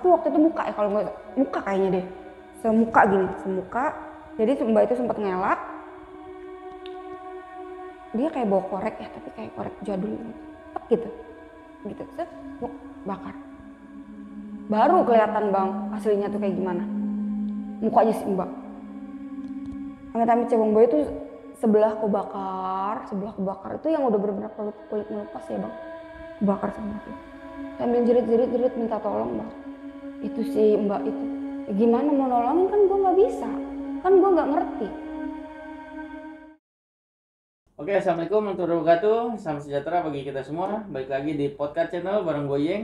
Tapi waktu itu muka ya, kalau nggak muka kayaknya deh, semuka gini, semuka. Jadi mbak itu sempat ngelak, dia kayak bawa korek ya, tapi kayak korek jadul gitu, gitu, set, bakar. Baru kelihatan bang, aslinya tuh kayak gimana, mukanya si mbak. Amit-amit cebong boy itu sebelah kebakar itu yang udah bener-bener kulit melepas ya bang, kebakar semua tuh. Sambil jerit minta tolong bang. Itu si mbak itu, ya gimana mau nolongin, kan gue nggak bisa, kan gue nggak ngerti. Oke, assalamualaikum warahmatullahi wabarakatuh. Salam sejahtera bagi kita semua. Balik lagi di podcast channel bareng gue Yeng.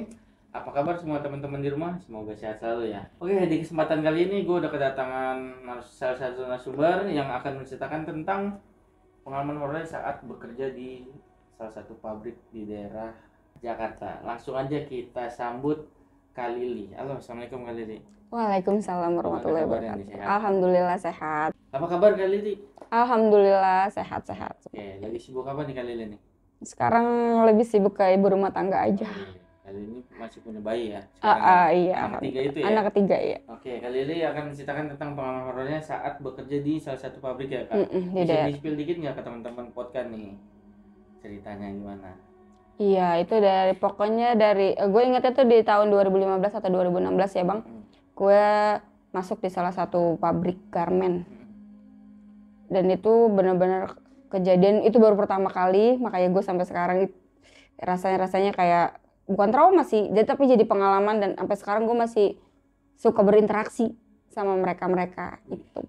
Apa kabar semua teman-teman di rumah? Semoga sehat selalu ya. Oke, di kesempatan kali ini gue udah kedatangan salah satu narasumber yang akan menceritakan tentang pengalaman horor saat bekerja di salah satu pabrik di daerah Jakarta. Langsung aja kita sambut Kak Lili. Halo, assalamualaikum Kak Lili. Waalaikumsalam warahmatullahi wabarakatuh. Alhamdulillah sehat. Apa kabar Kak Lili? Alhamdulillah sehat. Oke, lagi sibuk apa nih Kak Lili nih? Sekarang lebih sibuk ke ibu rumah tangga aja. Kali ini masih punya bayi ya? Iya. Anak ketiga itu ya? Anak ketiga iya. Oke, Kak Lili akan menceritakan tentang pengalaman horornya saat bekerja di salah satu pabrik ya Kak? Bisa di-spill dikit nggak ke teman-teman podcast nih? Ceritanya gimana? Iya, itu pokoknya dari gue ingetnya tuh di tahun 2015 atau 2016 ya bang. Gue masuk di salah satu pabrik garmen. Dan itu benar-benar kejadian itu baru pertama kali, makanya gue sampai sekarang rasanya kayak bukan trauma sih, tapi jadi pengalaman, dan sampai sekarang gue masih suka berinteraksi sama mereka itu.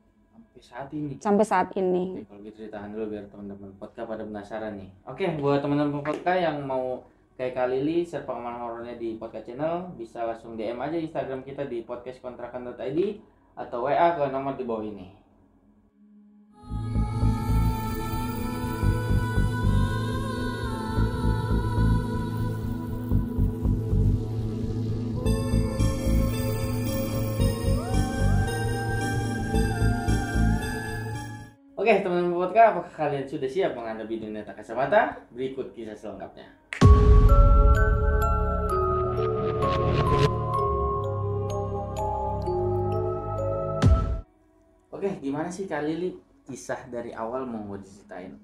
Sampai saat ini. Oke, kalau gitu ceritakan dulu biar teman-teman podcast pada penasaran nih. Oke, buat teman-teman podcast yang mau kayak Kak Lili share pengalaman horornya di podcast channel, bisa langsung DM aja Instagram kita di podcastkontrakan.id atau WA ke nomor di bawah ini. Oke, teman-teman podcast, apakah kalian sudah siap menghadapi dunia tak kacamata? Berikut kisah selengkapnya. Oke, gimana sih Kak Lili kisah dari awal mau diceritain?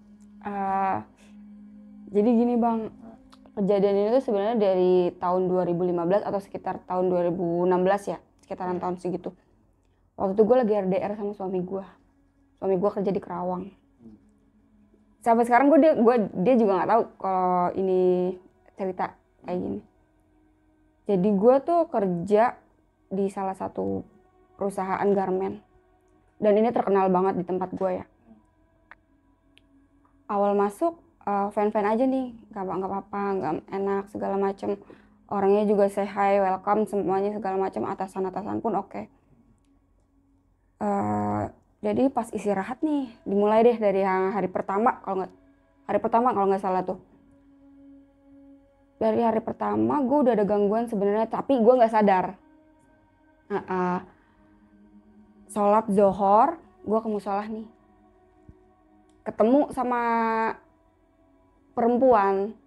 Jadi gini bang, kejadian itu sebenarnya dari tahun 2015 atau sekitar tahun 2016 ya, sekitaran tahun segitu. Waktu itu gue lagi RDR sama suami gue kerja di Kerawang. Sampai sekarang dia juga nggak tahu kalau ini cerita kayak gini. Jadi gue tuh kerja di salah satu perusahaan garmen, dan ini terkenal banget di tempat gue ya. Awal masuk fan aja nih, nggak apa-apa, nggak enak segala macem. Orangnya juga say hi, welcome semuanya segala macam, atasan pun oke. Jadi pas istirahat nih, dimulai deh dari hari pertama kalau nggak salah tuh. Dari hari pertama gue udah ada gangguan sebenarnya, tapi gue nggak sadar. Sholat Zohor, gue ke musolah nih, ketemu sama perempuan.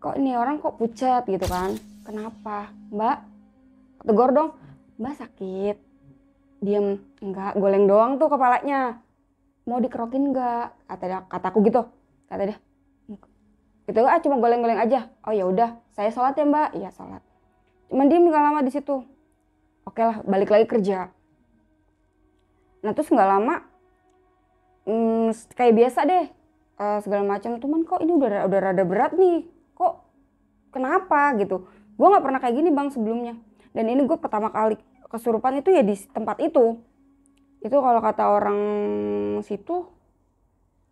Kok ini orang kok pucat gitu kan? Kenapa, Mbak? Tegur dong, Mbak sakit. Diem, enggak, goleng doang tuh kepalanya. Mau dikerokin enggak? Kataku gitu. Kata dia. Gitu, cuma goleng-goleng aja. Oh ya udah, saya sholat ya Mbak. Iya sholat. Cuman diem nggak lama di situ. Oke lah, balik lagi kerja. Nah terus nggak lama, kayak biasa deh, segala macam. Cuman kok ini udah rada berat nih. Kok kenapa gitu? Gue nggak pernah kayak gini bang sebelumnya. Dan ini gue pertama kali kesurupan itu ya di tempat itu. Itu kalau kata orang situ,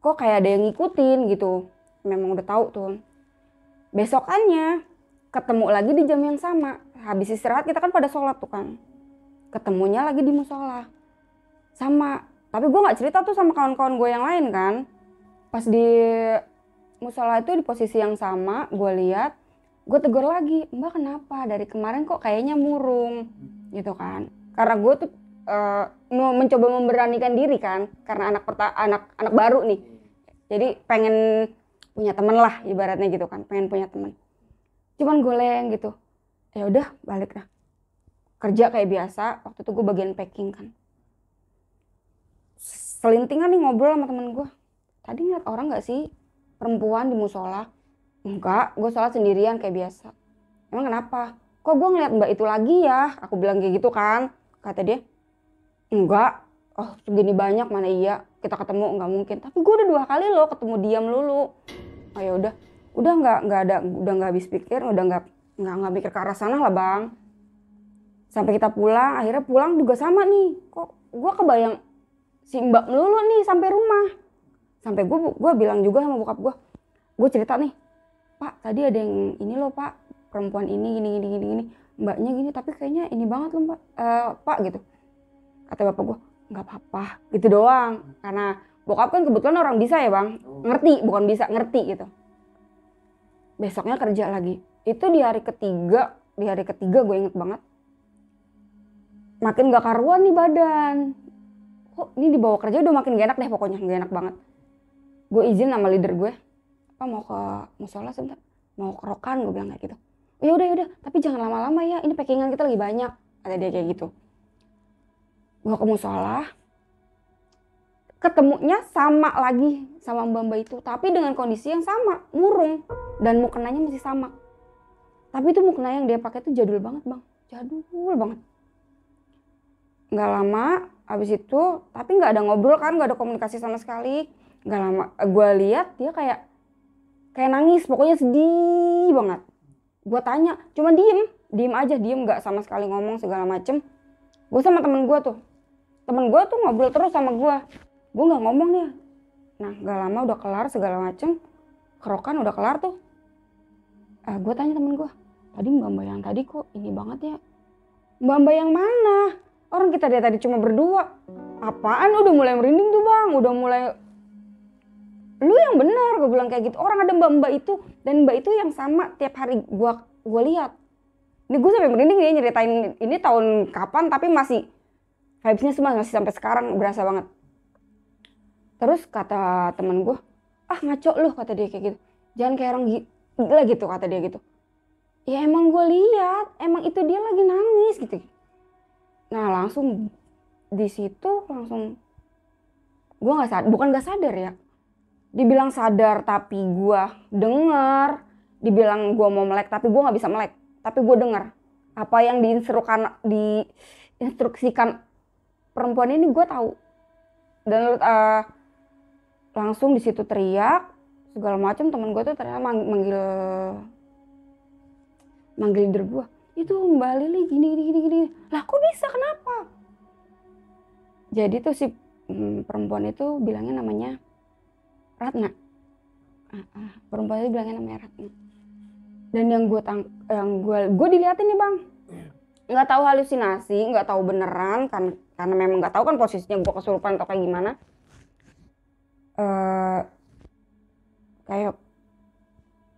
kok kayak ada yang ngikutin gitu. Memang udah tahu tuh. Besokannya ketemu lagi di jam yang sama. Habis istirahat kita kan pada sholat tuh kan. Ketemunya lagi di musola. Sama. Tapi gue gak cerita tuh sama kawan-kawan gue yang lain kan. Pas di musola itu di posisi yang sama, gue lihat, gue tegur lagi, Mbak kenapa? Dari kemarin kok kayaknya murung. Gitu kan, karena gue tuh mencoba memberanikan diri kan, karena anak baru nih, jadi pengen punya temen lah ibaratnya gitu kan, pengen punya temen. Cuman goleng gitu, ya udah balik lah. kerja kayak biasa. Waktu itu gue bagian packing kan. Selintingan nih ngobrol sama temen gue. Tadi ngeliat orang gak sih perempuan di musola? Enggak, gue sholat sendirian kayak biasa. Emang kenapa? Kok gue ngeliat mbak itu lagi ya? Aku bilang kayak gitu kan. Kata dia, enggak. Oh segini banyak mana iya kita ketemu, nggak mungkin. Tapi gue udah 2 kali loh ketemu dia melulu. Oh ya udah nggak ada, udah nggak habis pikir, udah nggak mikir ke arah sana lah bang. Sampai kita pulang, akhirnya pulang juga sama nih. Kok gue kebayang si mbak melulu nih sampai rumah. Sampai gue bilang juga sama bokap gue cerita nih, Pak tadi ada yang ini loh Pak, perempuan ini gini, mbaknya gini, tapi kayaknya ini banget loh Pak gitu. Kata bapak gue, nggak apa-apa gitu doang, karena bokap kan kebetulan orang bisa ya bang, ngerti, bukan bisa, ngerti gitu. Besoknya kerja lagi, itu di hari ketiga gue inget banget, makin gak karuan nih badan. Kok ini dibawa kerja udah makin gak enak deh, pokoknya gak enak banget. Gue izin sama leader gue, apa mau ke musola sebentar, mau kerokan, gue bilang kayak gitu. Ya udah, tapi jangan lama-lama ya, ini packingan kita lagi banyak, kata dia kayak gitu. Gue ke musola, ketemunya sama lagi sama mbak-mbak itu, tapi dengan kondisi yang sama, murung, dan mukenanya masih sama. Tapi itu mukena yang dia pakai tuh jadul banget bang, jadul banget. Nggak lama abis itu, tapi nggak ada ngobrol kan, nggak ada komunikasi sama sekali. Nggak lama, gue lihat dia kayak nangis, pokoknya sedih banget. Gue tanya, cuma diem aja, nggak sama sekali ngomong segala macem. Gue sama temen gue tuh ngobrol terus sama gue nggak ngomong nih. Nah nggak lama udah kelar segala macem, kerokan udah kelar tuh. Gue tanya temen gue, tadi mbak-mbak yang tadi kok ini banget ya? Mbak-mbak yang mana? Orang kita dari tadi cuma berdua. Apaan? Udah mulai merinding tuh bang, udah mulai. Lu yang benar, gue bilang kayak gitu. Orang ada mbak-mbak itu, dan mbak itu yang sama tiap hari gue lihat. Ini gue sampai merinding ya nyeritain ini tahun kapan, tapi masih vibes-nya masih sampai sekarang berasa banget. Terus kata temen gue, ngaco lu, kata dia kayak gitu. Jangan kayak orang gila gitu, kata dia gitu. Ya emang gue lihat, emang itu dia lagi nangis gitu. Nah langsung di situ langsung gue nggak sadar, bukan nggak sadar ya. Dibilang sadar tapi gue denger, dibilang gue mau melek tapi gue nggak bisa melek, tapi gue denger apa yang diinstruksikan perempuan ini, gue tahu. Dan langsung di situ teriak segala macam. Temen gue tuh ternyata manggil leader gue, itu Mbak Lili gini. Lah kok bisa, kenapa? Jadi tuh si perempuan itu bilangnya namanya Ratna. Perempuan itu bilangnya namanya Ratna. Dan yang gue diliatin nih bang, nggak tahu halusinasi, nggak tahu beneran kan, karena memang nggak tahu kan posisinya gue kesurupan atau kayak gimana. Kayak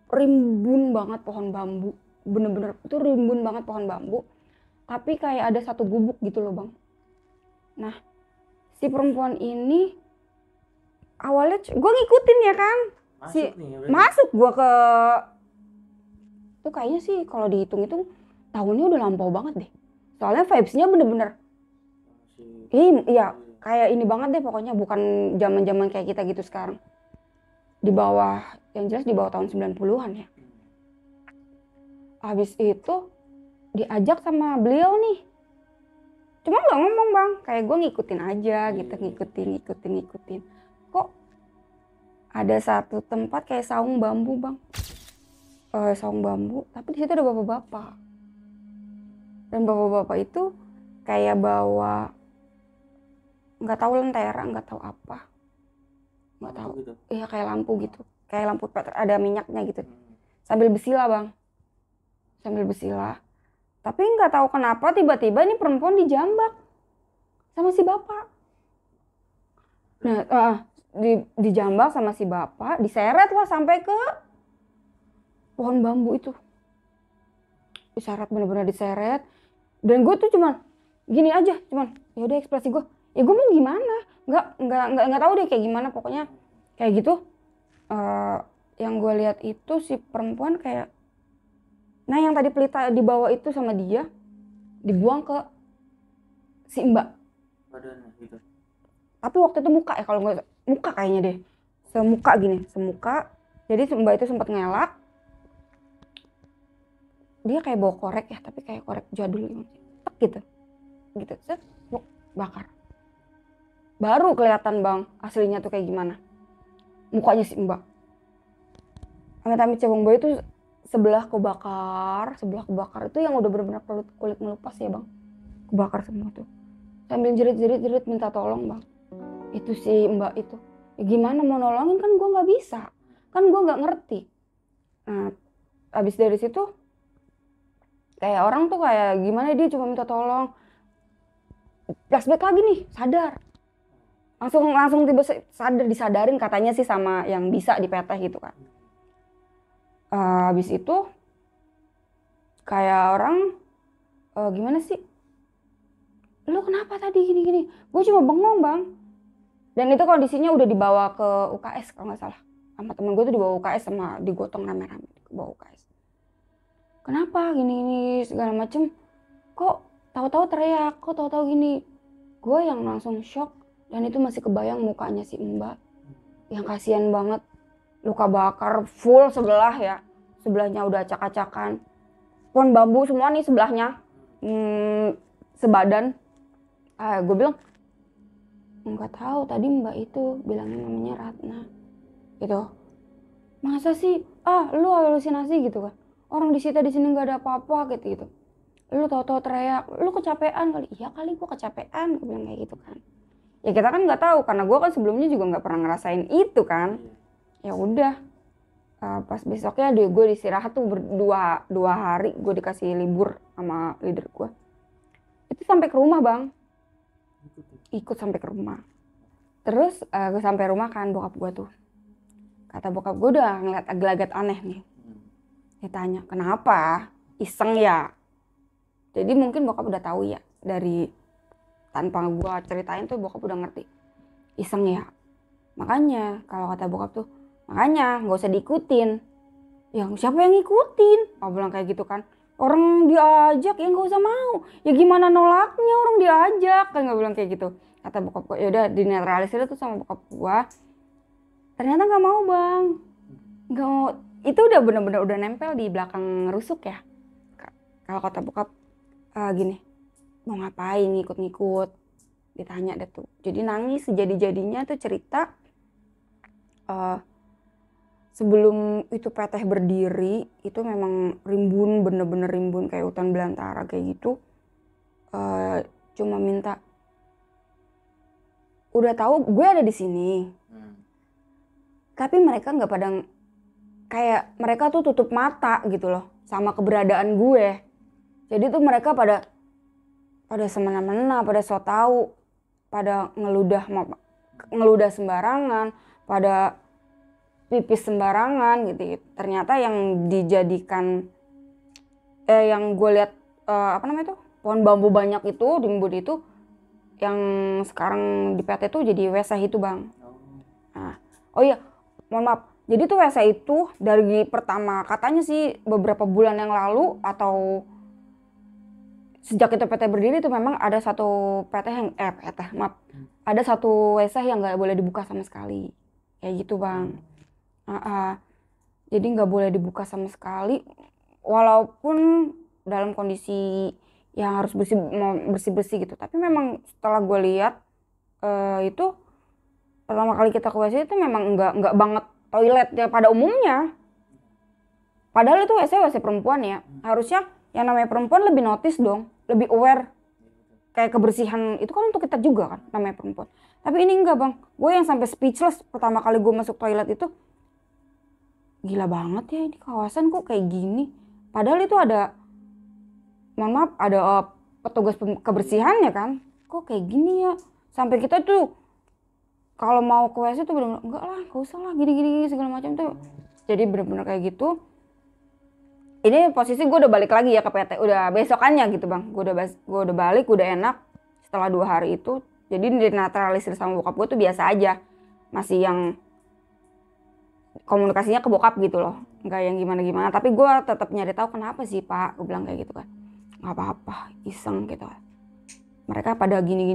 rimbun banget pohon bambu, bener-bener itu rimbun banget pohon bambu, tapi kayak ada satu gubuk gitu loh bang. Nah si perempuan ini awalnya gue ngikutin ya kan, masuk gue ke tuh kayaknya sih kalau dihitung-hitung tahunnya udah lampau banget deh, soalnya vibes-nya bener-bener iya kayak ini banget deh pokoknya, bukan zaman-zaman kayak kita gitu sekarang. Di bawah, yang jelas di bawah tahun 90-an ya. Habis itu diajak sama beliau nih, cuma nggak ngomong bang, kayak gue ngikutin aja gitu, ngikutin. Kok ada satu tempat kayak saung bambu bang, saung bambu, tapi di situ ada bapak-bapak. Dan bapak-bapak itu kayak bawa nggak tahu lentera, nggak tahu apa, nggak tahu gitu. Iya kayak lampu gitu, kayak lampu ada minyaknya gitu, sambil bersila bang, tapi nggak tahu kenapa tiba-tiba ini perempuan dijambak sama si bapak. Nah dijambak sama si bapak, diseret lah sampai ke pohon bambu itu, diseret, bener-bener diseret. Dan gue tuh cuman gini aja, ya udah ekspresi gue, ya gue mau gimana, nggak tahu deh kayak gimana, pokoknya kayak gitu. Yang gue lihat itu si perempuan kayak, nah yang tadi pelita dibawa itu sama dia dibuang ke si mbak. Badannya gitu. Tapi waktu itu muka ya, kalau nggak muka kayaknya deh, semuka gini, semuka. Jadi si mbak itu sempat ngelak, dia kayak bawa korek ya, tapi kayak korek jadul gitu, gitu, set, bakar. Baru kelihatan bang aslinya tuh kayak gimana mukanya si mbak. Amit-amit cebong boy itu sebelah kebakar itu yang udah benar-benar kulit melupas ya bang, kebakar semua tuh. Sambil jerit minta tolong bang. Itu si mbak itu, ya gimana mau nolongin, kan gue nggak bisa, kan gue nggak ngerti. Nah abis dari situ kayak orang tuh kayak gimana, dia cuma minta tolong, flashback lagi nih, sadar. Langsung tiba sadar, disadarin katanya sih sama yang bisa dipeteh gitu kan. Habis itu kayak orang gimana sih, lu kenapa tadi gini, gue cuma bengong bang. Dan itu kondisinya udah dibawa ke UKS kalau nggak salah, sama temen gue tuh dibawa UKS, sama digotong rame-rame ke bawah UKS. Kenapa gini segala macem, kok tahu-tahu teriak, kok tahu-tahu gini. Gue yang langsung shock, dan itu masih kebayang mukanya si mbak yang kasihan banget, luka bakar full sebelah ya, sebelahnya udah acak-acakan, pohon bambu semua nih sebelahnya, sebadan. Gue bilang nggak tahu, tadi mbak itu bilangnya namanya Ratna gitu. Masa sih lu halusinasi gitu kan, orang disita di sini nggak ada apa-apa gitu. Lu tahu-tahu teriak, lu kecapean kali. Iya kali gue kecapean, gue bilang kayak gitu kan. Ya kita kan nggak tahu, karena gue kan sebelumnya juga nggak pernah ngerasain itu kan. Ya udah, pas besoknya gue istirahat tuh dua hari, gue dikasih libur sama leader gue. Itu sampai ke rumah bang, ikut sampai ke rumah. Terus gue sampai rumah kan, bokap gue tuh, kata bokap gue udah ngeliat agak-agak aneh nih. Ditanya kenapa, iseng ya. Jadi mungkin bokap udah tahu ya, dari tanpa gue ceritain tuh bokap udah ngerti, iseng ya. Makanya kalau kata bokap tuh, makanya nggak usah diikutin. Yang siapa yang ngikutin? Bilang kayak gitu kan. Orang diajak ya nggak usah mau. Ya gimana nolaknya, orang diajak kan, nggak bilang kayak gitu. Kata bokap gue, ya udah dinetralisir tuh sama bokap gue. Ternyata nggak mau bang, nggak mau. Itu udah bener-bener udah nempel di belakang rusuk ya. Kalau kata bokap gini, mau ngapain ngikut-ngikut, ditanya deh tuh. Jadi nangis sejadi-jadinya tuh cerita. Sebelum itu PT berdiri itu memang rimbun, bener-bener rimbun kayak hutan belantara kayak gitu. Cuma minta, udah tahu gue ada di sini, tapi mereka nggak pada, kayak mereka tuh tutup mata gitu loh sama keberadaan gue. Jadi tuh mereka pada semena-mena, pada so tahu, pada ngeludah sembarangan, pada pipis sembarangan gitu. Ternyata yang dijadikan yang gue lihat pohon bambu banyak itu di Mbud itu, yang sekarang di PT tuh jadi WC itu bang. Nah, oh iya, mohon maaf. Jadi tuh WC itu dari pertama katanya sih beberapa bulan yang lalu, atau sejak itu PT berdiri tuh memang ada satu ada satu WC yang nggak boleh dibuka sama sekali, kayak gitu bang. Jadi nggak boleh dibuka sama sekali, walaupun dalam kondisi yang harus bersih gitu. Tapi memang setelah gue lihat itu pertama kali kita ke WC itu memang nggak banget toilet ya pada umumnya. Padahal itu WC perempuan ya, harusnya yang namanya perempuan lebih notice dong, lebih aware kayak kebersihan itu kan untuk kita juga kan, namanya perempuan. Tapi ini enggak bang, gue yang sampai speechless pertama kali gue masuk toilet itu. Gila banget ya, ini kawasan kok kayak gini. Padahal itu ada, mohon maaf, ada petugas kebersihannya kan. Kok kayak gini ya. Sampai kita tuh kalau mau ke WC tuh bener-bener, enggak lah, gak usah lah, gini-gini segala macam tuh. Jadi bener-bener kayak gitu. Ini posisi gue udah balik lagi ya ke PT, udah besokannya gitu bang. Gue udah balik, udah enak setelah 2 hari itu. Jadi dinetralisir sama bokap gue tuh biasa aja. Masih yang komunikasinya ke bokap gitu loh, nggak yang gimana-gimana. Tapi gue tetap nyari tahu kenapa sih pak, gue bilang kayak gitu kan. nggak apa-apa, iseng gitu. Mereka pada gini.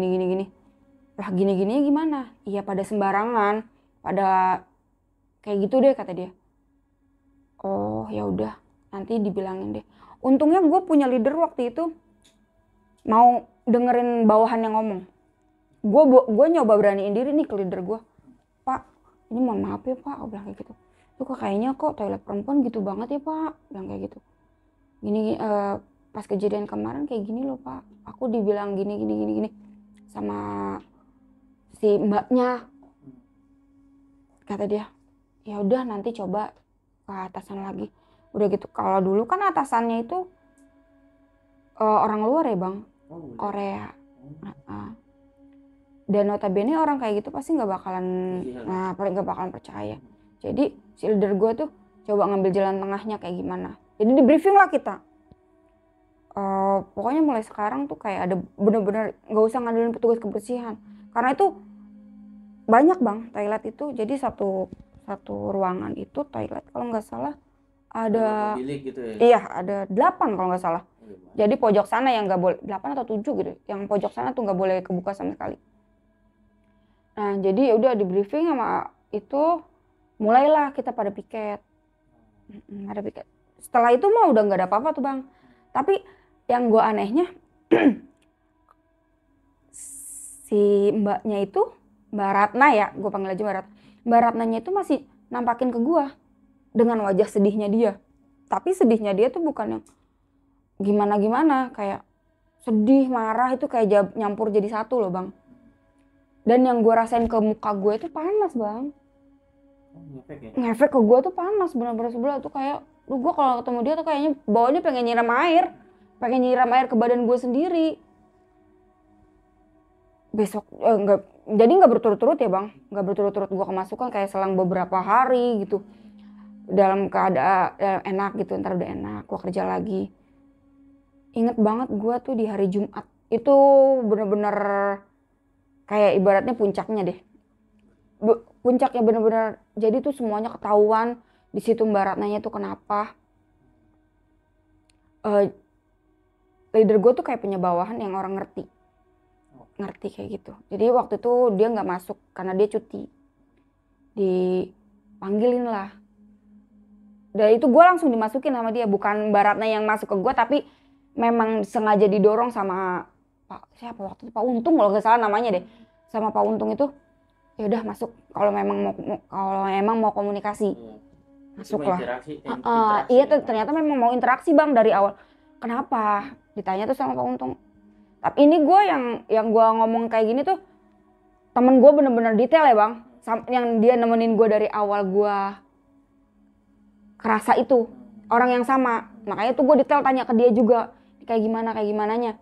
Lah gini gimana? Iya pada sembarangan, pada kayak gitu deh kata dia. Oh ya udah, nanti dibilangin deh. Untungnya gue punya leader waktu itu mau dengerin bawahan yang ngomong. Gue nyoba beraniin diri nih ke leader gue. Pak, ini mohon maaf ya Pak, gue bilang kayak gitu. Itu kayaknya kok toilet perempuan gitu banget ya Pak, bilang kayak gitu. Gini pas kejadian kemarin kayak gini loh Pak, aku dibilang gini sama si mbaknya, kata dia. Ya udah nanti coba ke atasan lagi. Udah gitu, kalau dulu kan atasannya itu orang luar ya bang, Korea. Dan notabene orang kayak gitu pasti nggak bakalan, paling nggak bakalan percaya. Jadi si leader gue tuh coba ngambil jalan tengahnya kayak gimana. Jadi di briefing lah kita. Pokoknya mulai sekarang tuh kayak ada bener-bener nggak usah ngandelin petugas kebersihan. Karena itu banyak bang toilet itu. Jadi satu ruangan itu toilet kalau nggak salah ada bilik gitu ya? Iya ada 8 kalau nggak salah. Jadi pojok sana yang nggak boleh, 8 atau 7 gitu. Yang pojok sana tuh nggak boleh kebuka sama sekali. Nah jadi udah di briefing sama itu, mulailah kita pada piket. Ada piket. Setelah itu mah udah nggak ada apa-apa tuh bang. Tapi yang gue anehnya si mbaknya itu, Mbak Ratna ya, gue panggil aja Mbak Ratna. Mbak Ratnanya itu masih nampakin ke gue dengan wajah sedihnya dia. Tapi sedihnya dia tuh bukan yang gimana-gimana, kayak sedih, marah itu kayak nyampur jadi satu loh bang. Dan yang gue rasain ke muka gue itu panas bang. Ngefek ya? Ngefek ke gue tuh panas, benar-benar sebelah tuh kayak, gue kalau ketemu dia tuh kayaknya bawaannya pengen nyiram air ke badan gue sendiri. Besok jadi nggak berturut-turut ya bang, nggak berturut-turut gue kemasukan, kayak selang beberapa hari gitu dalam keadaan enak gitu, ntar udah enak gue kerja lagi. Ingat banget gue tuh di hari Jumat itu bener-bener kayak ibaratnya puncaknya deh, puncaknya bener-bener. Jadi tuh semuanya ketahuan di situ Mbak Ratnanya tuh kenapa. Leader gue tuh kayak punya bawahan yang orang ngerti kayak gitu. Jadi waktu itu dia nggak masuk karena dia cuti, dipanggilin lah. Dan itu gue langsung dimasukin sama dia, bukan Mbak Ratna yang masuk ke gue, tapi memang sengaja didorong sama siapa waktu itu, Pak Untung kalau nggak salah namanya deh, sama Pak Untung itu. Ya udah masuk, kalau memang mau komunikasi masuk lah. Iya ternyata memang mau interaksi bang dari awal. Kenapa ditanya tuh sama Pak Untung. Tapi ini gue yang gue ngomong kayak gini tuh temen gue bener-bener detail ya bang, yang dia nemenin gue dari awal gue kerasa itu orang yang sama. Makanya tuh gue detail tanya ke dia juga kayak gimananya.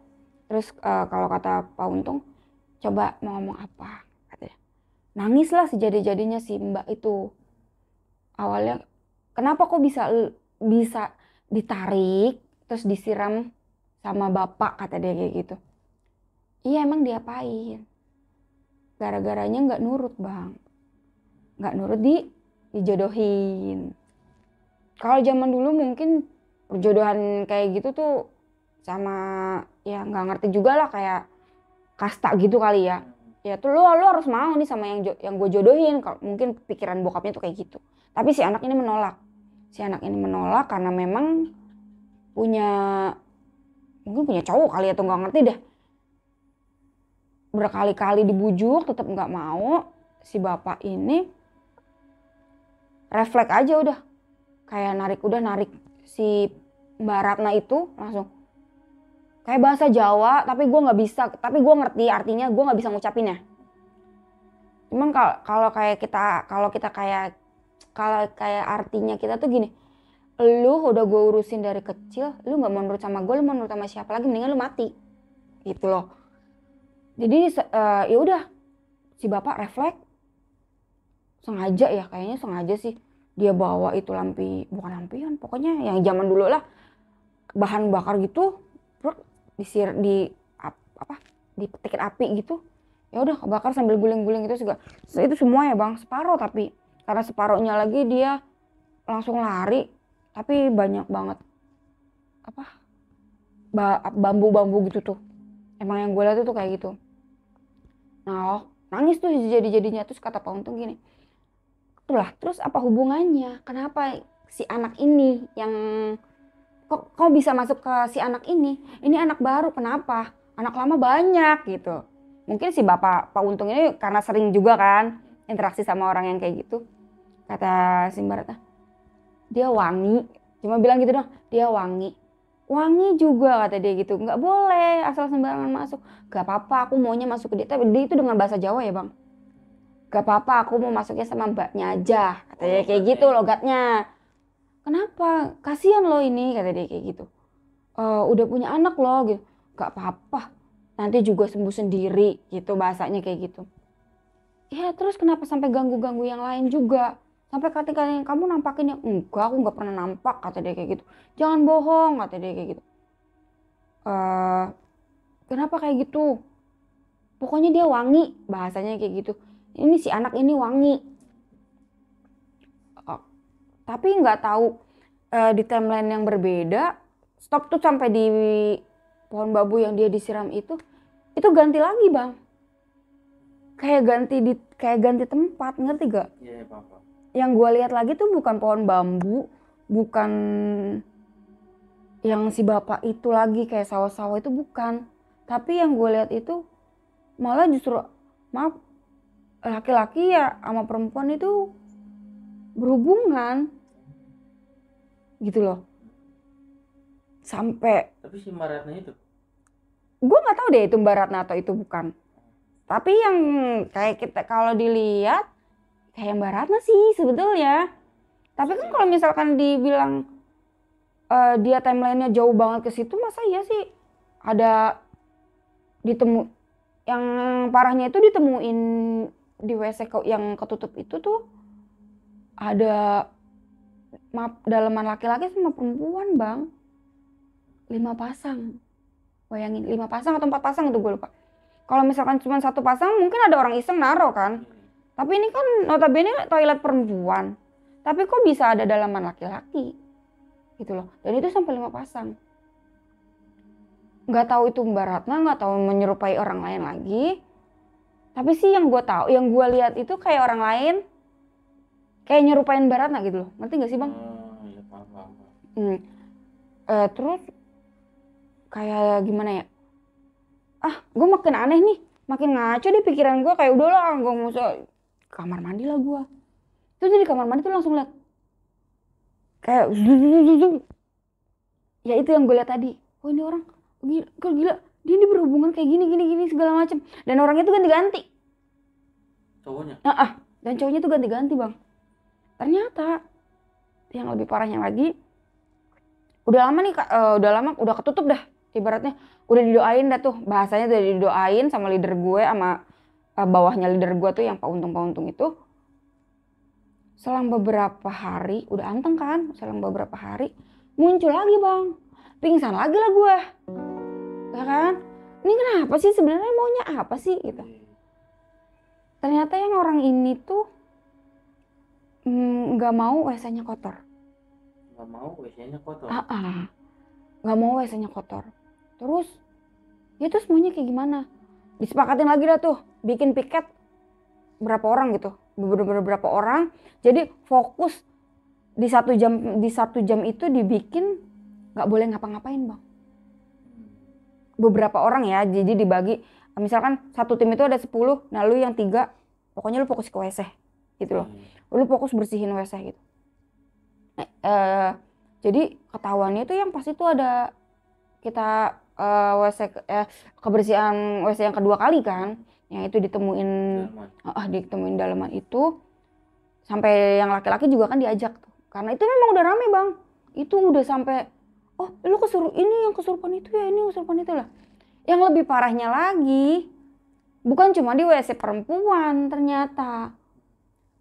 Terus kalau kata Pak Untung, coba mau ngomong apa katanya. Nangis lah sejadi-jadinya si mbak itu. Awalnya kenapa kok bisa ditarik terus disiram sama bapak, kata dia kayak gitu. Iya emang diapain? Gara-garanya nggak nurut bang, nggak nurut dijodohin. Kalau zaman dulu mungkin perjodohan kayak gitu tuh sama ya nggak ngerti juga lah, kayak kasta gitu kali ya. Ya tuh lo harus mau nih sama yang gue jodohin. Kalau mungkin pikiran bokapnya tuh kayak gitu. Tapi si anak ini menolak. Karena memang mungkin punya cowok kali atau nggak ngerti deh. Berkali-kali dibujuk tetap nggak mau. Si bapak ini refleks aja udah, kayak narik si Mbak Ratna itu langsung kayak bahasa Jawa, tapi gue nggak bisa, tapi gue ngerti artinya, gue nggak bisa ngucapinnya. Cuman kalau kayak artinya kita tuh gini, lu udah gue urusin dari kecil, lu nggak mau nurut sama gue, lu mau nurut sama siapa lagi, mendingan lu mati, gitu loh. Jadi ya udah, si bapak refleks, kayaknya sengaja sih dia bawa itu bukan lampion, pokoknya yang zaman dulu lah, bahan bakar gitu, dipetikin api gitu. Ya udah kebakar sambil guling-guling itu juga. Itu semua ya bang, separuh, tapi karena separuhnya lagi dia langsung lari, tapi banyak banget bambu-bambu gitu tuh. Emang yang gue lihat tuh kayak gitu. Nah, nangis tuh jadi-jadinya. Terus kata Pak Untung gini, itulah terus apa hubungannya? Kenapa si anak ini yang kok bisa masuk ke si anak ini? Ini anak baru, kenapa? Anak lama banyak gitu. Mungkin si bapak Pak Untung ini karena sering juga kan interaksi sama orang yang kayak gitu. Kata si Mbak Ratna, dia wangi. Cuma bilang gitu dong, dia wangi. Wangi juga kata dia gitu. Nggak boleh asal sembarangan masuk. Gak apa-apa, aku maunya masuk ke dia. Tapi dia itu dengan bahasa Jawa ya bang. Gak apa-apa, aku mau masuknya sama mbaknya aja. Kata dia kayak gitu logatnya. Kenapa? Kasihan loh ini, kata dia kayak gitu. Udah punya anak loh gitu. Gak apa-apa, nanti juga sembuh sendiri gitu bahasanya kayak gitu. Ya terus kenapa sampai ganggu-ganggu yang lain juga? Sampai katanya kamu nampakin yang enggak, aku nggak pernah nampak, kata dia kayak gitu. Jangan bohong, kata dia kayak gitu. Kenapa kayak gitu? Pokoknya dia wangi, bahasanya kayak gitu. Ini si anak ini wangi. Tapi nggak tahu di timeline yang berbeda, stop tuh sampai di pohon bambu yang dia disiram itu ganti lagi bang. Kayak ganti tempat, ngerti gak? Iya, Papa. Yang gue lihat lagi tuh bukan pohon bambu, bukan yang si bapak itu lagi kayak sawah-sawah itu bukan. Tapi yang gue lihat itu malah justru maaf laki-laki ya sama perempuan itu berhubungan gitu loh. Sampai Tapi si Mbak Ratna itu gue nggak tahu deh itu Mbak Ratna atau itu bukan. Tapi yang kayak kita kalau dilihat kayak Mbak Ratna sih sebetulnya. Tapi kan kalau misalkan dibilang dia timelinenya jauh banget ke situ, masa iya sih ada yang parahnya itu ditemuin di WC yang ketutup itu tuh ada daleman laki-laki sama perempuan bang, 5 pasang. Bayangin 5 pasang atau 4 pasang itu gue lupa. Kalau misalkan cuma 1 pasang mungkin ada orang iseng naro kan. Tapi ini kan notabene toilet perempuan. Tapi kok bisa ada dalaman laki-laki? Gitu loh. Dan itu sampai 5 pasang. Nggak tahu itu Mbak Ratna, nggak tahu menyerupai orang lain lagi. Tapi sih yang gue tahu, yang gue lihat itu kayak orang lain kayak nyerupain Mbak Ratna gitu loh. Ngerti nggak sih bang? Iya, paham. Terus kayak gimana ya? Gue makin aneh nih, makin ngaco deh pikiran gue, kayak udahlah gue mau kamar mandi lah gue. Terus di kamar mandi tuh langsung lihat kayak ya itu yang gue lihat tadi. Oh ini orang gila, dia ini berhubungan kayak gini segala macam. Dan orangnya tuh ganti-ganti. Cowoknya? Dan cowoknya tuh ganti-ganti bang. Ternyata yang lebih parahnya lagi, udah lama udah ketutup dah. Ibaratnya udah didoain dah tuh, bahasanya udah didoain sama leader gue sama bawahnya leader gue tuh yang Pak Untung itu. Selang beberapa hari, udah anteng kan, selang beberapa hari muncul lagi bang, pingsan lagi lah gue, ya kan? Ini kenapa sih sebenarnya, maunya apa sih gitu? Ternyata yang orang ini tuh nggak mau WC-nya kotor. Nggak mau WC-nya kotor? Nggak mau WC-nya kotor. Terus ya terus maunya kayak gimana? Disepakatin lagi dah tuh, bikin piket berapa orang gitu, beberapa orang. Jadi fokus di 1 jam itu dibikin nggak boleh ngapa-ngapain bang. Beberapa orang ya, jadi dibagi. Misalkan satu tim itu ada 10, nah lu yang 3, pokoknya lu fokus ke WC gitu loh. Lu fokus bersihin WC gitu. Jadi ketahuannya itu yang pasti itu ada kita WC kebersihan WC yang kedua kali kan, yang itu ditemuin daleman itu, sampai yang laki-laki juga kan diajak tuh, karena itu memang udah rame bang. Itu udah sampai lu ini yang kesurupan itu ya, ini kesurupan itu lah. Yang lebih parahnya lagi, bukan cuma di WC perempuan, ternyata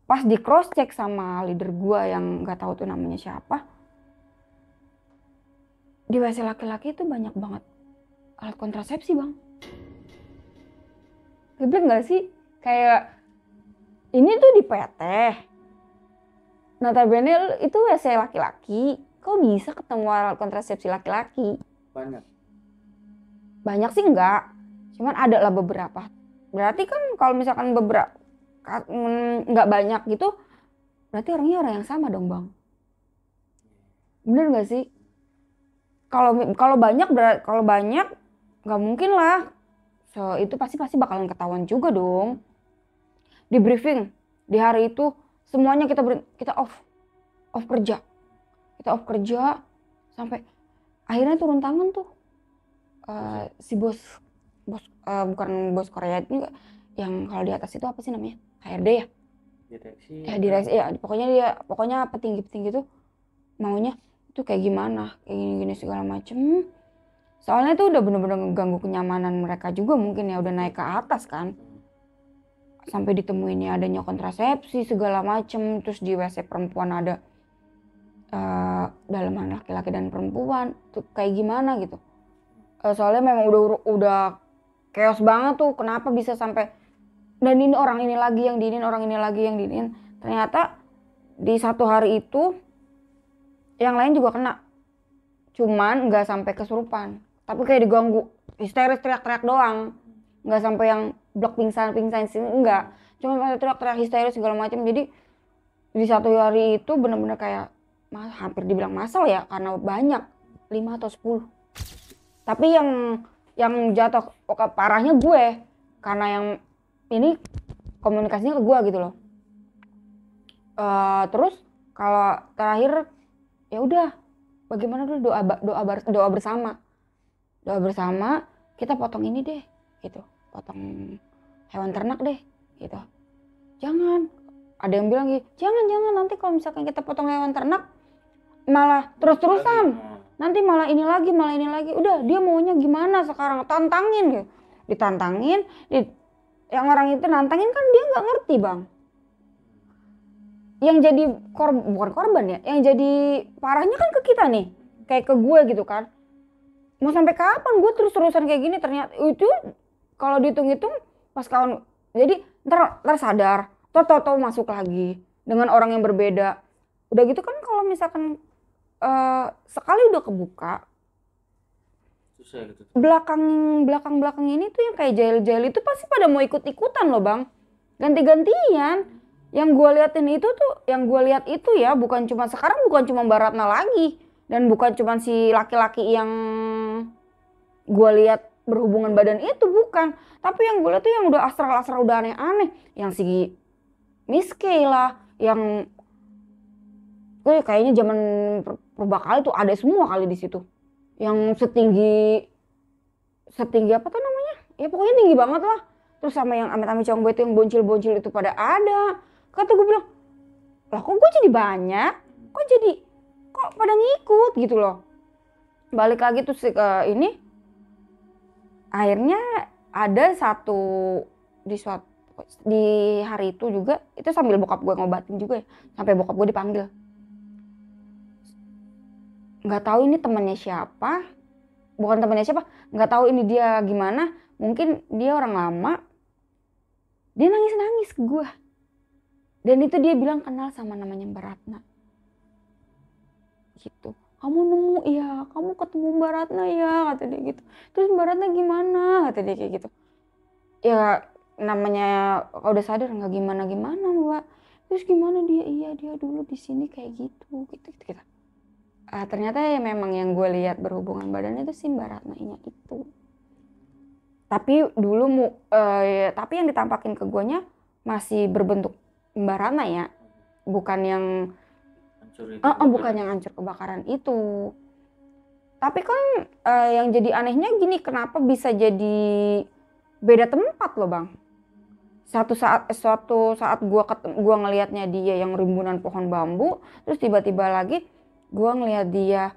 pas di cross check sama leader gua yang nggak tahu tuh namanya siapa, di WC laki-laki itu banyak banget alat kontrasepsi bang. Geblek nggak sih? Kayak ini tuh di PT, notabene itu WC laki-laki, kok bisa ketemu alat kontrasepsi laki-laki? Banyak. banyak sih enggak, cuman ada lah beberapa. Berarti kan kalau misalkan beberapa nggak banyak gitu, berarti orangnya orang yang sama dong bang. Bener nggak sih? Kalau banyak kalau banyak nggak mungkin lah. So itu pasti bakalan ketahuan juga dong. Di briefing di hari itu semuanya kita off kerja. Kita off kerja sampai akhirnya turun tangan tuh. Si bos bukan bos Korea itu yang kalau di atas itu apa sih namanya? HRD ya? Direksi ya, pokoknya petinggi tuh maunya itu kayak gimana, kayak gini segala macem. Soalnya itu udah bener-bener ngeganggu kenyamanan mereka juga mungkin ya, udah naik ke atas kan. Sampai ditemuinnya adanya kontrasepsi segala macem, terus di WC perempuan ada dalaman laki-laki dan perempuan, tuh kayak gimana gitu. Soalnya memang udah chaos banget tuh, kenapa bisa sampai dan ini orang ini lagi yang diinin, orang ini lagi yang diinin. Ternyata di satu hari itu yang lain juga kena, cuman nggak sampai kesurupan, tapi kayak diganggu, histeris teriak-teriak doang, nggak sampai yang blok pingsan sih, enggak, cuma teriak-teriak histeris segala macam. Jadi di satu hari itu benar-benar kayak hampir dibilang masal ya, karena banyak 5 atau 10. Tapi yang jatuh parahnya gue, karena yang ini komunikasinya ke gue gitu loh. Terus kalau terakhir ya udah, bagaimana dulu doa bersama, kita potong ini deh gitu, potong hewan ternak deh gitu. Jangan, ada yang bilang gitu, jangan nanti kalau misalkan kita potong hewan ternak malah terus-terusan, nanti malah ini lagi. Udah, dia maunya gimana sekarang, tantangin gitu. Ditantangin, yang orang itu nantangin kan dia nggak ngerti bang. Yang jadi bukan korban ya, yang jadi parahnya kan ke kita nih, kayak ke gue gitu kan. Mau sampai kapan gue terus-terusan kayak gini? Ternyata itu kalau dihitung-hitung pas kawan, jadi ntar sadar, tau masuk lagi dengan orang yang berbeda. Udah gitu kan kalau misalkan sekali udah kebuka, susah gitu. Belakang ini tuh yang kayak jail itu pasti pada mau ikut-ikutan loh bang, ganti-gantian. Yang gue liatin itu tuh, yang gue lihat itu ya, bukan cuma sekarang, bukan cuma Mbak Ratna lagi, dan bukan cuma si laki-laki yang gue lihat berhubungan badan itu, bukan. Tapi yang gue lihat tuh yang udah astral udah aneh-aneh, yang si Miss K lah, yang kayaknya zaman purbakala tuh ada semua kali di situ. Yang setinggi apa tuh namanya? Ya pokoknya tinggi banget lah. Terus sama yang amit-amit cowok itu yang boncil-boncil itu pada ada. Kata gue bilang, lah kok gue jadi banyak? Kok pada ngikut gitu loh. Balik lagi tuh ini. Akhirnya ada di hari itu juga, itu sambil bokap gue ngobatin juga ya. Sampai bokap gue dipanggil. Nggak tahu ini temannya siapa, bukan temannya siapa, nggak tahu ini dia gimana, mungkin dia orang lama. Dia nangis ke gue, dan itu dia bilang kenal sama namanya Mbak Ratna gitu. Kamu nemu ya, kamu ketemu Mbak Ratna ya, kata dia gitu. Terus Mbak Ratna gimana, kata dia kayak gitu. Ya namanya kalau udah sadar nggak gimana Mbak. Terus gimana dia, iya dia dulu di sini kayak gitu. Ternyata ya memang yang gue lihat berhubungan badan itu si Mbak Ratna-nya itu. Tapi dulu tapi yang ditampakin ke guanya masih berbentuk Mbak Ratna ya, bukan yang hancur kebakaran itu. Tapi kan yang jadi anehnya gini, kenapa bisa jadi beda tempat loh bang? Suatu saat gua ngelihatnya dia yang rimbunan pohon bambu, terus tiba-tiba lagi gue ngeliat dia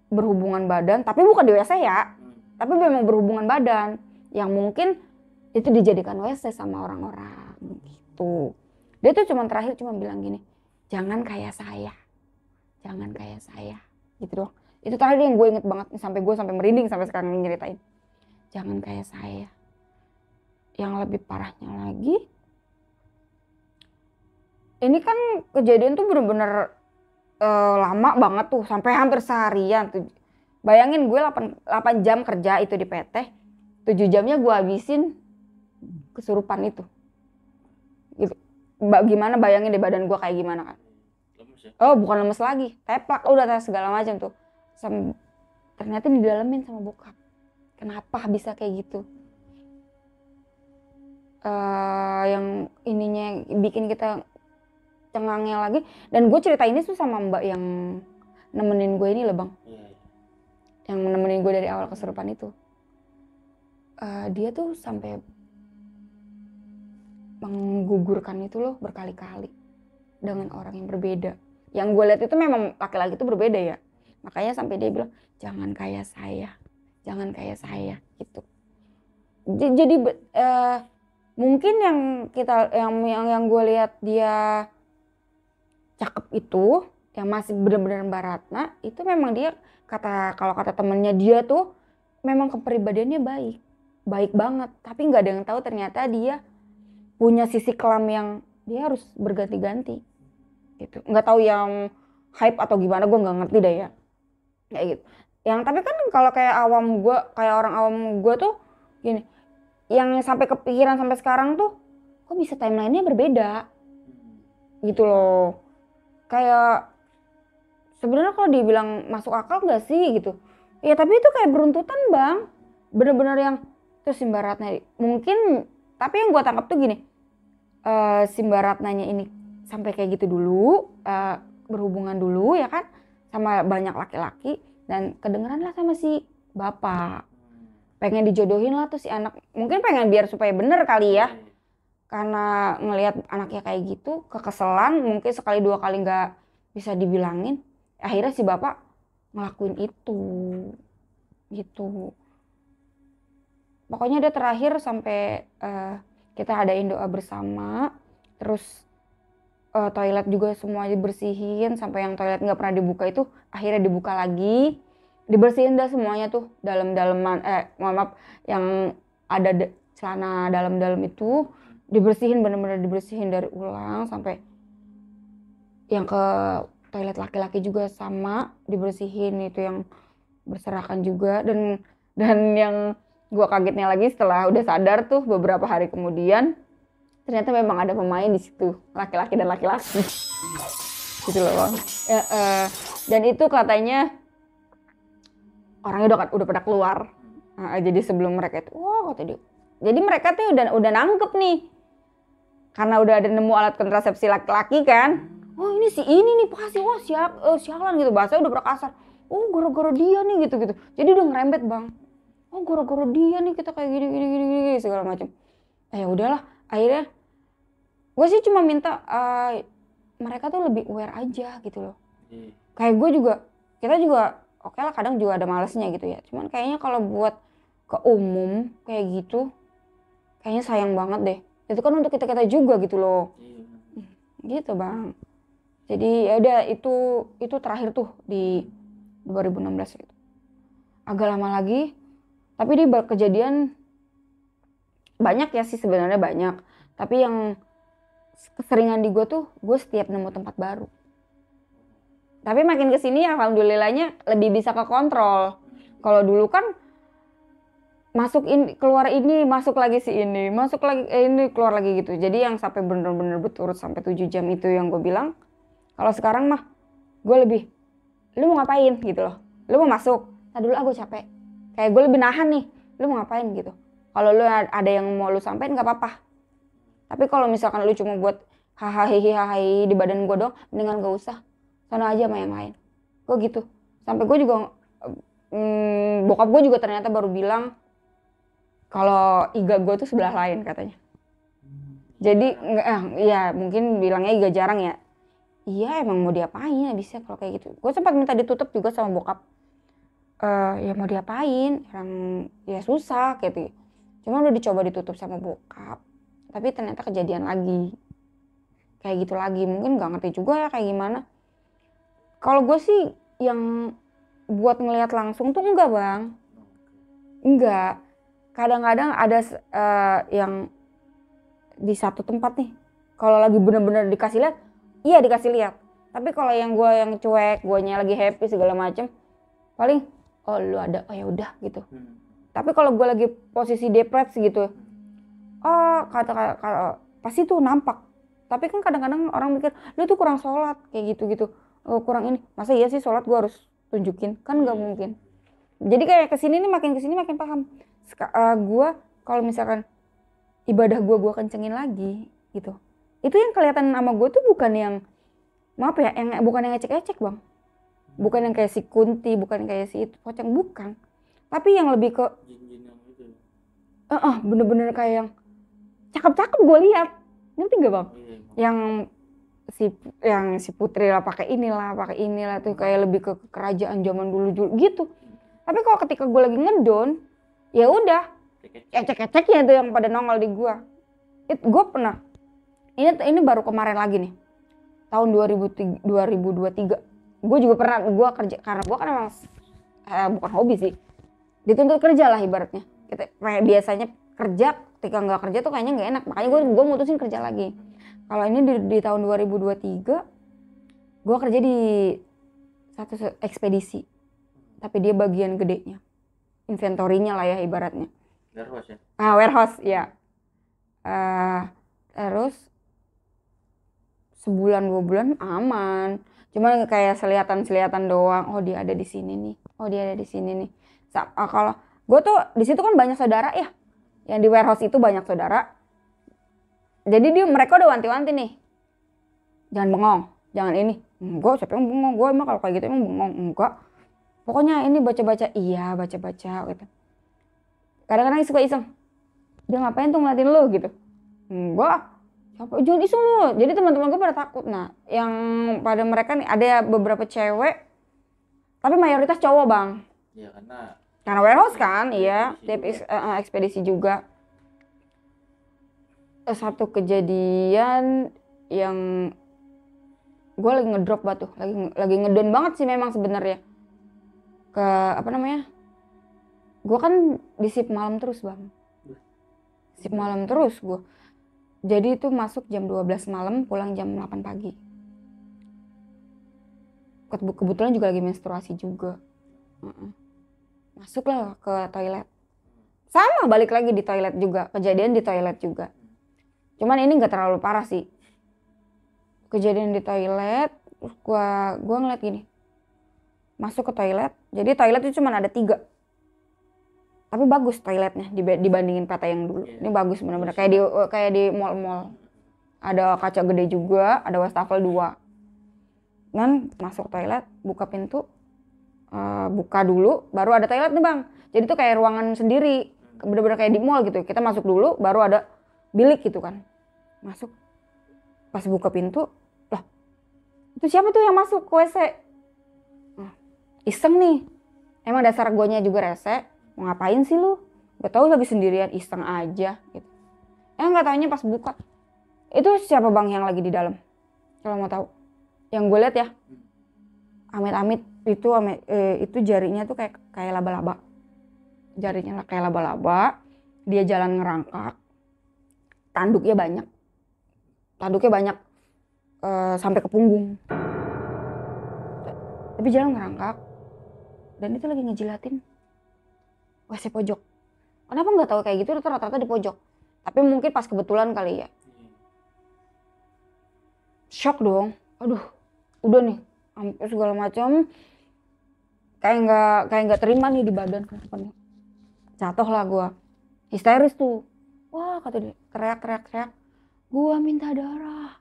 berhubungan badan, tapi bukan di WC ya, tapi memang berhubungan badan, yang mungkin itu dijadikan WC sama orang-orang gitu. Dia tuh terakhir cuma bilang gini, jangan kayak saya gitu doang. Itu terakhir yang gue inget banget, sampai merinding sampai sekarang nyeritain. Jangan kayak saya. Yang lebih parahnya lagi, ini kan kejadian tuh bener-bener lama banget tuh, sampai hampir seharian tuh. Bayangin gue 8 jam kerja itu di PT, 7 jamnya gue habisin kesurupan itu. Gitu. Gimana bayangin deh badan gue kayak gimana kan. Lemes ya? Oh bukan lemes lagi, teplak udah segala macam tuh. Ternyata didalemin sama bokap. Kenapa bisa kayak gitu? Yang ininya bikin kita cengangnya lagi. Dan gue cerita ini tuh sama mbak yang nemenin gue ini loh bang. Yang nemenin gue dari awal kesurupan itu. Dia tuh sampai menggugurkan itu loh berkali-kali dengan orang yang berbeda. Yang gue lihat itu memang laki-laki itu berbeda ya. Makanya sampai dia bilang jangan kayak saya gitu. Jadi mungkin yang gue lihat dia cakep itu, yang masih benar-benar Mbak Ratna itu memang dia kalau kata temennya dia tuh memang kepribadiannya baik banget. Tapi nggak ada yang tahu ternyata dia punya sisi kelam yang dia harus berganti-ganti gitu. Nggak tahu yang hype atau gimana, gue nggak ngerti deh ya kayak gitu. Yang tapi kan kalau kayak orang awam gue tuh gini, yang sampai kepikiran sampai sekarang tuh kok bisa timelinenya berbeda gitu loh. Kayak sebenarnya kalau dibilang masuk akal nggak sih gitu ya, tapi itu kayak beruntutan bang, bener-bener yang terus si Mbak Ratna mungkin. Tapi yang gue tangkap tuh gini, si Mbak Ratnanya ini sampai kayak gitu dulu, berhubungan dulu ya kan sama banyak laki-laki, dan kedengeran lah sama si bapak, pengen dijodohin lah tuh si anak, mungkin pengen biar supaya bener kali ya, karena ngelihat anaknya kayak gitu, kekeselan mungkin sekali dua kali nggak bisa dibilangin, akhirnya si bapak ngelakuin itu gitu. Pokoknya dia terakhir sampai kita adain doa bersama, terus toilet juga semua dibersihin, sampai yang toilet nggak pernah dibuka itu akhirnya dibuka lagi, dibersihin dah semuanya tuh dalam-dalaman, mohon maaf, yang ada celana dalam-dalam itu dibersihin, benar-benar dibersihin dari ulang, sampai yang ke toilet laki-laki juga sama dibersihin, itu yang berserakan juga. Dan yang gua kagetnya lagi setelah udah sadar tuh beberapa hari kemudian, ternyata memang ada pemain di situ, laki-laki dan laki-laki gitu loh bang. Dan itu katanya orangnya udah pada keluar. Jadi sebelum mereka itu, wah kata dia, jadi mereka tuh udah nangkep nih, karena udah ada nemu alat kontrasepsi laki-laki kan. Oh ini si ini nih pasti, wah sialan gitu, bahasa udah berkasar. Oh gara-gara dia nih gitu. Jadi udah ngerembet bang. Oh gara-gara dia nih kita kayak gini segala macam. Ya udahlah, akhirnya gue sih cuma minta mereka tuh lebih aware aja gitu loh. Kayak gue juga, kita juga oke lah kadang juga ada malesnya gitu ya. Cuman kayaknya kalau buat ke umum kayak gitu, kayaknya sayang banget deh. Itu kan untuk kita juga gitu loh. Gitu bang. Jadi ya udah, itu terakhir tuh di 2016 gitu. Agak lama lagi, tapi ini kejadian banyak ya sih sebenarnya, banyak. Tapi yang keseringan di gue tuh, gue setiap nemu tempat baru. Tapi makin kesini alhamdulillahnya lebih bisa ke kontrol. Kalau dulu kan masuk ini keluar ini, masuk lagi si ini, masuk lagi ini, keluar lagi gitu. Jadi yang sampai bener-bener berturut sampai 7 jam itu yang gue bilang. Kalau sekarang mah gue lebih, lu mau ngapain gitu loh, lu mau masuk, dulu gue capek, kayak gue lebih nahan nih, lu mau ngapain gitu. Kalau lu ada yang mau lu sampein nggak apa-apa, tapi kalau misalkan lu cuma buat hahaha di badan gue dong, mendingan gak usah, sana aja sama yang lain. Gue gitu. Sampai gue juga bokap gue juga ternyata baru bilang kalau iga gue tuh sebelah lain katanya. Jadi ya mungkin bilangnya iga jarang ya. Iya emang mau diapain ya bisa kalau kayak gitu. Gue sempat minta ditutup juga sama bokap. Ya mau diapain, orang ya susah gitu. Cuma udah dicoba ditutup sama bokap, tapi ternyata kejadian lagi. Kayak gitu lagi, mungkin gak ngerti juga ya kayak gimana. Kalau gue sih yang buat ngelihat langsung tuh enggak bang. Enggak. Kadang-kadang ada yang di satu tempat nih, kalau lagi bener-bener dikasih lihat, iya dikasih lihat. Tapi kalau yang gue yang cuek, guanya lagi happy segala macem, paling oh lu ada, oh ya udah gitu. Tapi kalau gue lagi posisi depresi gitu, oh kata pasti tuh nampak. Tapi kan kadang-kadang orang mikir lu tuh kurang sholat kayak gitu, oh, kurang ini. Masa iya sih sholat gue harus tunjukin? Kan nggak mungkin. Jadi kayak kesini makin paham. Gue kalau misalkan ibadah gue kencengin lagi gitu, itu yang kelihatan sama gue tuh bukan yang maaf ya, bukan yang ecek-ecek bang, bukan yang kayak si Kunti, bukan yang kayak si itu pocong, bukan, tapi yang lebih ke bener-bener kayak yang cakep-cakep gue lihat, ngerti gak bang? Yang si Putri lah pakai inilah tuh kayak lebih ke kerajaan zaman dulu gitu. Tapi kalau ketika gue lagi ngedown, ya udah ecek-eceknya itu yang pada nongol di gue. Gue pernah, ini baru kemarin lagi nih, tahun 2023. Gue juga pernah, gue kerja, karena gue kan emang bukan hobi sih, dituntut kerja lah ibaratnya. Kita biasanya kerja, ketika nggak kerja tuh kayaknya nggak enak, makanya gue mutusin kerja lagi. Kalau ini di tahun 2023, gue kerja di satu ekspedisi, tapi dia bagian gedenya, inventorinya lah ya ibaratnya. Warehouse ya? Warehouse ya. Terus sebulan 2 bulan aman, cuman kayak selihatan doang. Oh dia ada di sini nih, oh dia ada di sini nih. Kalau gue tuh di situ kan banyak saudara ya, yang di warehouse itu banyak saudara. Jadi mereka udah wanti-wanti nih, jangan bengong, jangan ini. Enggak, siapa yang bengong? Gue emang kalau kayak gitu emang bengong? Enggak. Pokoknya ini baca-baca, iya baca-baca gitu. Kadang-kadang suka iseng, dia ngapain tuh ngeliatin lu gitu. Enggak, siapa, jangan iseng lu. Jadi teman-teman gue pada takut. Nah, yang pada mereka nih ada beberapa cewek, tapi mayoritas cowok bang. Ya karena warehouse kan, iya, tiap ekspedisi juga. Satu kejadian yang gue lagi ngedrop batu, lagi ngedown banget sih memang sebenarnya. Ke apa namanya? Gue kan di shift malam terus bang, shift malam terus gue. Jadi itu masuk jam 12 malam, pulang jam 8 pagi. Kebetulan juga lagi menstruasi juga. Masuklah ke toilet. Sama balik lagi di toilet juga, kejadian di toilet juga. Cuman ini nggak terlalu parah sih. Kejadian di toilet, terus gua ngeliat gini. Masuk ke toilet, jadi toilet itu cuma ada 3. Tapi bagus toiletnya dibandingin PT yang dulu. Ini bagus benar-benar kayak di mall-mall. Ada kaca gede juga, ada wastafel 2. Dan masuk toilet, buka pintu, buka dulu, baru ada toilet nih bang. Jadi tuh kayak ruangan sendiri, bener-bener kayak di mall gitu. Kita masuk dulu, baru ada bilik gitu kan. Masuk, pas buka pintu, lah itu siapa tuh yang masuk ke WC? Iseng nih, emang dasar guanya juga rese. Mau ngapain sih lu? Gak tahu lagi sendirian, iseng aja gitu. Nggak taunya pas buka, itu siapa bang yang lagi di dalam? Kalau mau tahu, yang gue lihat ya, amit-amit itu jarinya tuh kayak laba-laba. Jarinya kayak laba-laba, dia jalan ngerangkak, tanduknya banyak sampai ke punggung. Tapi jalan ngerangkak, dan itu lagi ngejilatin WC pojok. Kenapa nggak tahu kayak gitu? Itu rata-rata di pojok. Tapi mungkin pas kebetulan kali ya. Shock dong. Aduh, udah nih, sampai segala macam. Kayak nggak terima nih di badan. Jatuh lah gue, histeris tuh. Wah kata dia, teriak. Gue minta darah.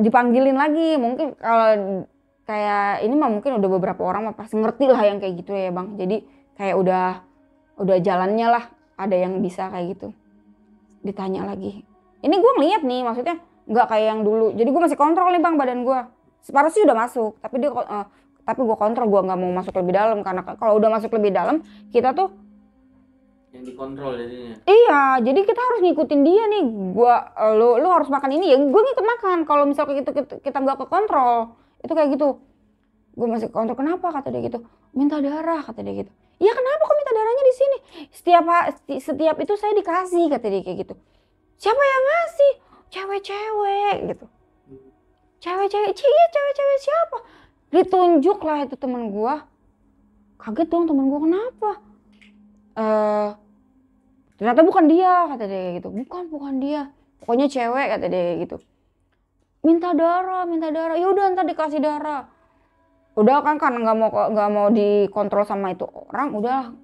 Dipanggilin lagi, mungkin kalau kayak ini mah mungkin udah beberapa orang mah pasti ngerti lah yang kayak gitu ya bang. Jadi kayak udah jalannya lah, ada yang bisa kayak gitu. Ditanya lagi, ini gue ngeliat nih, maksudnya nggak kayak yang dulu. Jadi gue masih kontrol nih bang badan gue. Separuh sih udah masuk, tapi gue kontrol, gue nggak mau masuk lebih dalam, karena kalau udah masuk lebih dalam kita tuh yang dikontrol jadinya. Iya, jadi kita harus ngikutin dia nih. Lu harus makan ini ya, gue ngikut makan. Kalau misalnya kita nggak ke kontrol, itu kayak gitu. Gue masih kontrol, kenapa kata dia gitu? Minta darah kata dia gitu. Iya kenapa kok minta darahnya di sini? Setiap itu saya dikasih kata dia kayak gitu. Siapa yang ngasih? Cewek-cewek gitu. Cewek-cewek siapa? Ditunjuk lah itu temen gue. Kaget dong temen gue, kenapa? Ternyata bukan dia, kata dia gitu. Bukan dia. Pokoknya cewek, kata dia gitu. Minta darah. Ya udah ntar dikasih darah. Udah kan karena nggak mau dikontrol sama itu orang, udah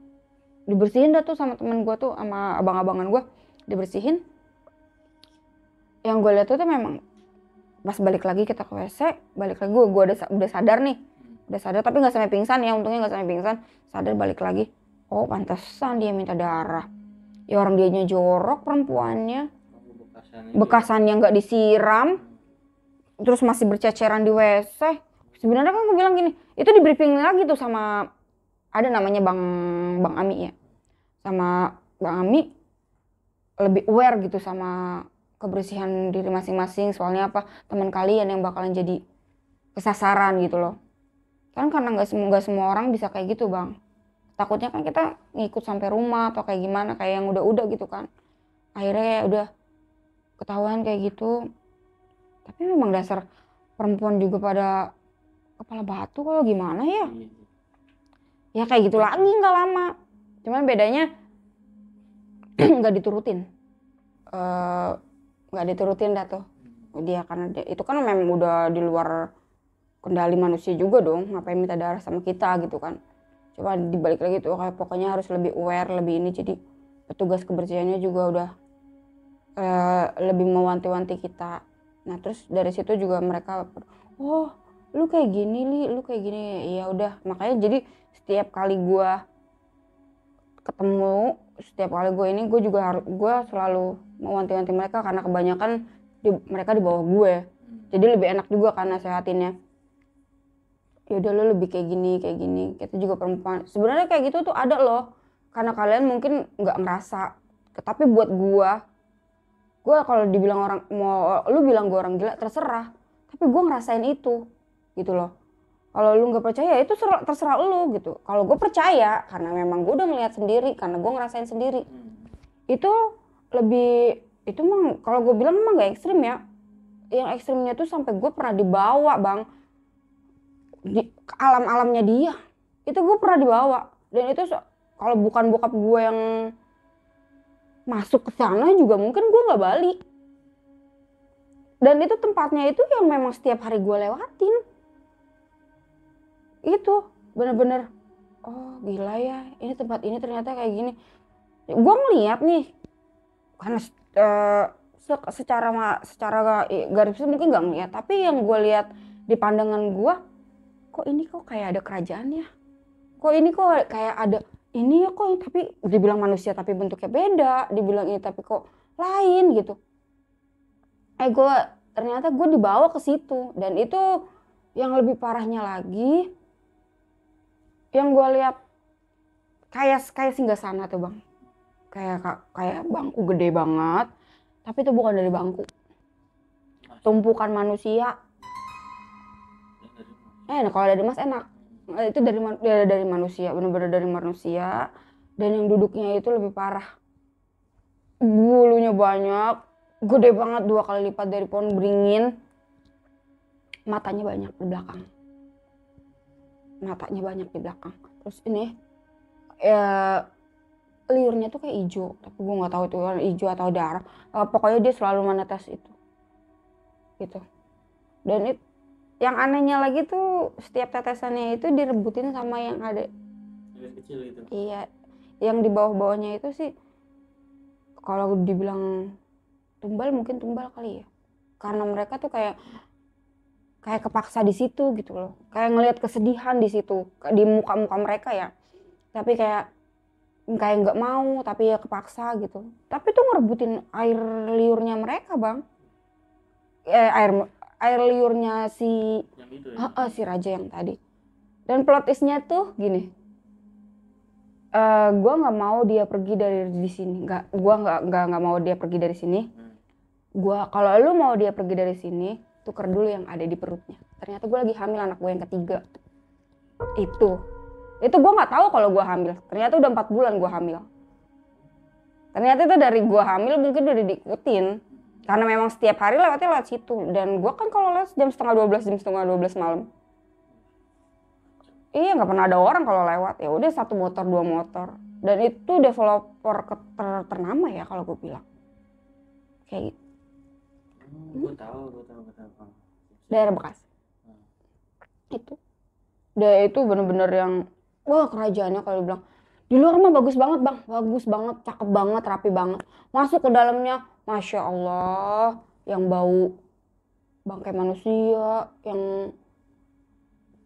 dibersihin dah tuh sama temen gue tuh, sama abang-abangan gue, dibersihin. Yang gue lihat tuh memang pas balik lagi kita ke WC, balik lagi gue udah sadar nih, udah sadar tapi nggak sampai pingsan ya, untungnya nggak sampai pingsan, sadar balik lagi. Oh pantesan dia minta darah. Ya orang dianya jorok perempuannya, bekasannya nggak disiram, terus masih berceceran di WC. Sebenarnya kan gue bilang gini, itu di briefing lagi tuh sama ada namanya Bang Ami ya, sama Bang Ami lebih aware gitu sama kebersihan diri masing-masing. Soalnya apa, teman kalian yang bakalan jadi kesasaran gitu loh. Kan karena nggak semua orang bisa kayak gitu bang. Takutnya kan kita ngikut sampai rumah atau kayak gimana, kayak yang udah gitu kan. Akhirnya ya udah ketahuan kayak gitu. Tapi memang dasar perempuan juga pada kepala batu kalau gimana ya. Ya kayak gitu lagi nggak lama. Cuman bedanya nggak diturutin. Nggak diturutin dah tuh dia, karena dia, itu kan memang udah di luar kendali manusia juga dong, ngapain minta darah sama kita gitu kan. Coba dibalik lagi tuh kayak pokoknya harus lebih aware, lebih ini, jadi petugas kebersihannya juga udah lebih mewanti-wanti kita. Nah terus dari situ juga mereka, oh lu kayak gini Li, lu kayak gini ya udah. Makanya jadi setiap kali gue ketemu, setiap kali gue ini, gue selalu mewanti-wanti mereka karena kebanyakan mereka di bawah gue. Jadi lebih enak juga kan nasehatinnya. Ya udah lo lebih kayak gini. Kita juga perempuan. Sebenarnya kayak gitu tuh ada loh. Karena kalian mungkin nggak ngerasa. Tapi buat gue kalau dibilang orang, mau lu bilang gue orang gila terserah. Tapi gue ngerasain itu, gitu loh. Kalau lu nggak percaya itu terserah lu gitu. Kalau gue percaya karena memang gue udah ngeliat sendiri, karena gue ngerasain sendiri. Itu lebih, itu emang kalau gue bilang emang gak ekstrim ya. Yang ekstrimnya tuh sampai gue pernah dibawa bang di alam-alamnya dia. Itu gue pernah dibawa, dan itu kalau bukan bokap gue yang masuk ke sana juga mungkin gue nggak balik. Dan itu tempatnya itu yang memang setiap hari gue lewatin. Itu bener-bener, oh gila ya, ini tempat ini ternyata kayak gini. Gue ngeliat nih, karena secara garis besar mungkin nggak ngeliat, tapi yang gue lihat di pandangan gue, kok ini kok kayak ada kerajaan ya, kok ini kok kayak ada ini ya, kok tapi dibilang manusia tapi bentuknya beda, dibilang ini tapi kok lain gitu. Ternyata gue dibawa ke situ, dan itu yang lebih parahnya lagi, yang gue lihat kayak singgasana tuh bang, kayak bangku gede banget, tapi itu bukan dari bangku, tumpukan manusia. Kalau dari mas enak, itu dari manusia, benar-benar dari manusia. Dan yang duduknya itu lebih parah, bulunya banyak, gede banget, 2 kali lipat dari pohon beringin. Matanya banyak di belakang. Terus ini liurnya tuh kayak hijau, tapi gue nggak tahu itu hijau atau darah. Pokoknya dia selalu menetes itu gitu. Dan yang anehnya lagi tuh, setiap tetesannya itu direbutin sama yang ada kecil gitu. Iya, yang di bawah-bawahnya itu sih kalau dibilang tumbal, mungkin tumbal kali ya, karena mereka tuh kayak kepaksa di situ gitu loh, kayak ngelihat kesedihan di situ di muka mereka ya, tapi kayak nggak mau, tapi ya kepaksa gitu. Tapi tuh ngerebutin air liurnya mereka bang, air liurnya si yang itu ya? si raja yang tadi. Dan plot twistnya tuh gini, gue nggak mau dia pergi dari di sini, gue nggak mau dia pergi dari sini. Kalau lu mau dia pergi dari sini, tuker dulu yang ada di perutnya. Ternyata gue lagi hamil anak gue yang ketiga. Itu gue nggak tahu kalau gue hamil. Ternyata udah 4 bulan gue hamil. Ternyata itu dari gue hamil mungkin udah diikutin, karena memang setiap hari lewat situ. Dan gue kan kalau lewat jam setengah 12 malam. Iya, nggak pernah ada orang kalau lewat. Ya udah 1 motor 2 motor. Dan itu developer ternama ya kalau gue bilang. Kayak gitu. Gue tahu. Daerah Bekasi. Itu. Dia itu bener-bener yang wah kerajaannya kalau dibilang. Di luar mah bagus banget bang, bagus banget, cakep banget, rapi banget. Masuk ke dalamnya, masya Allah, yang bau bangkai manusia, yang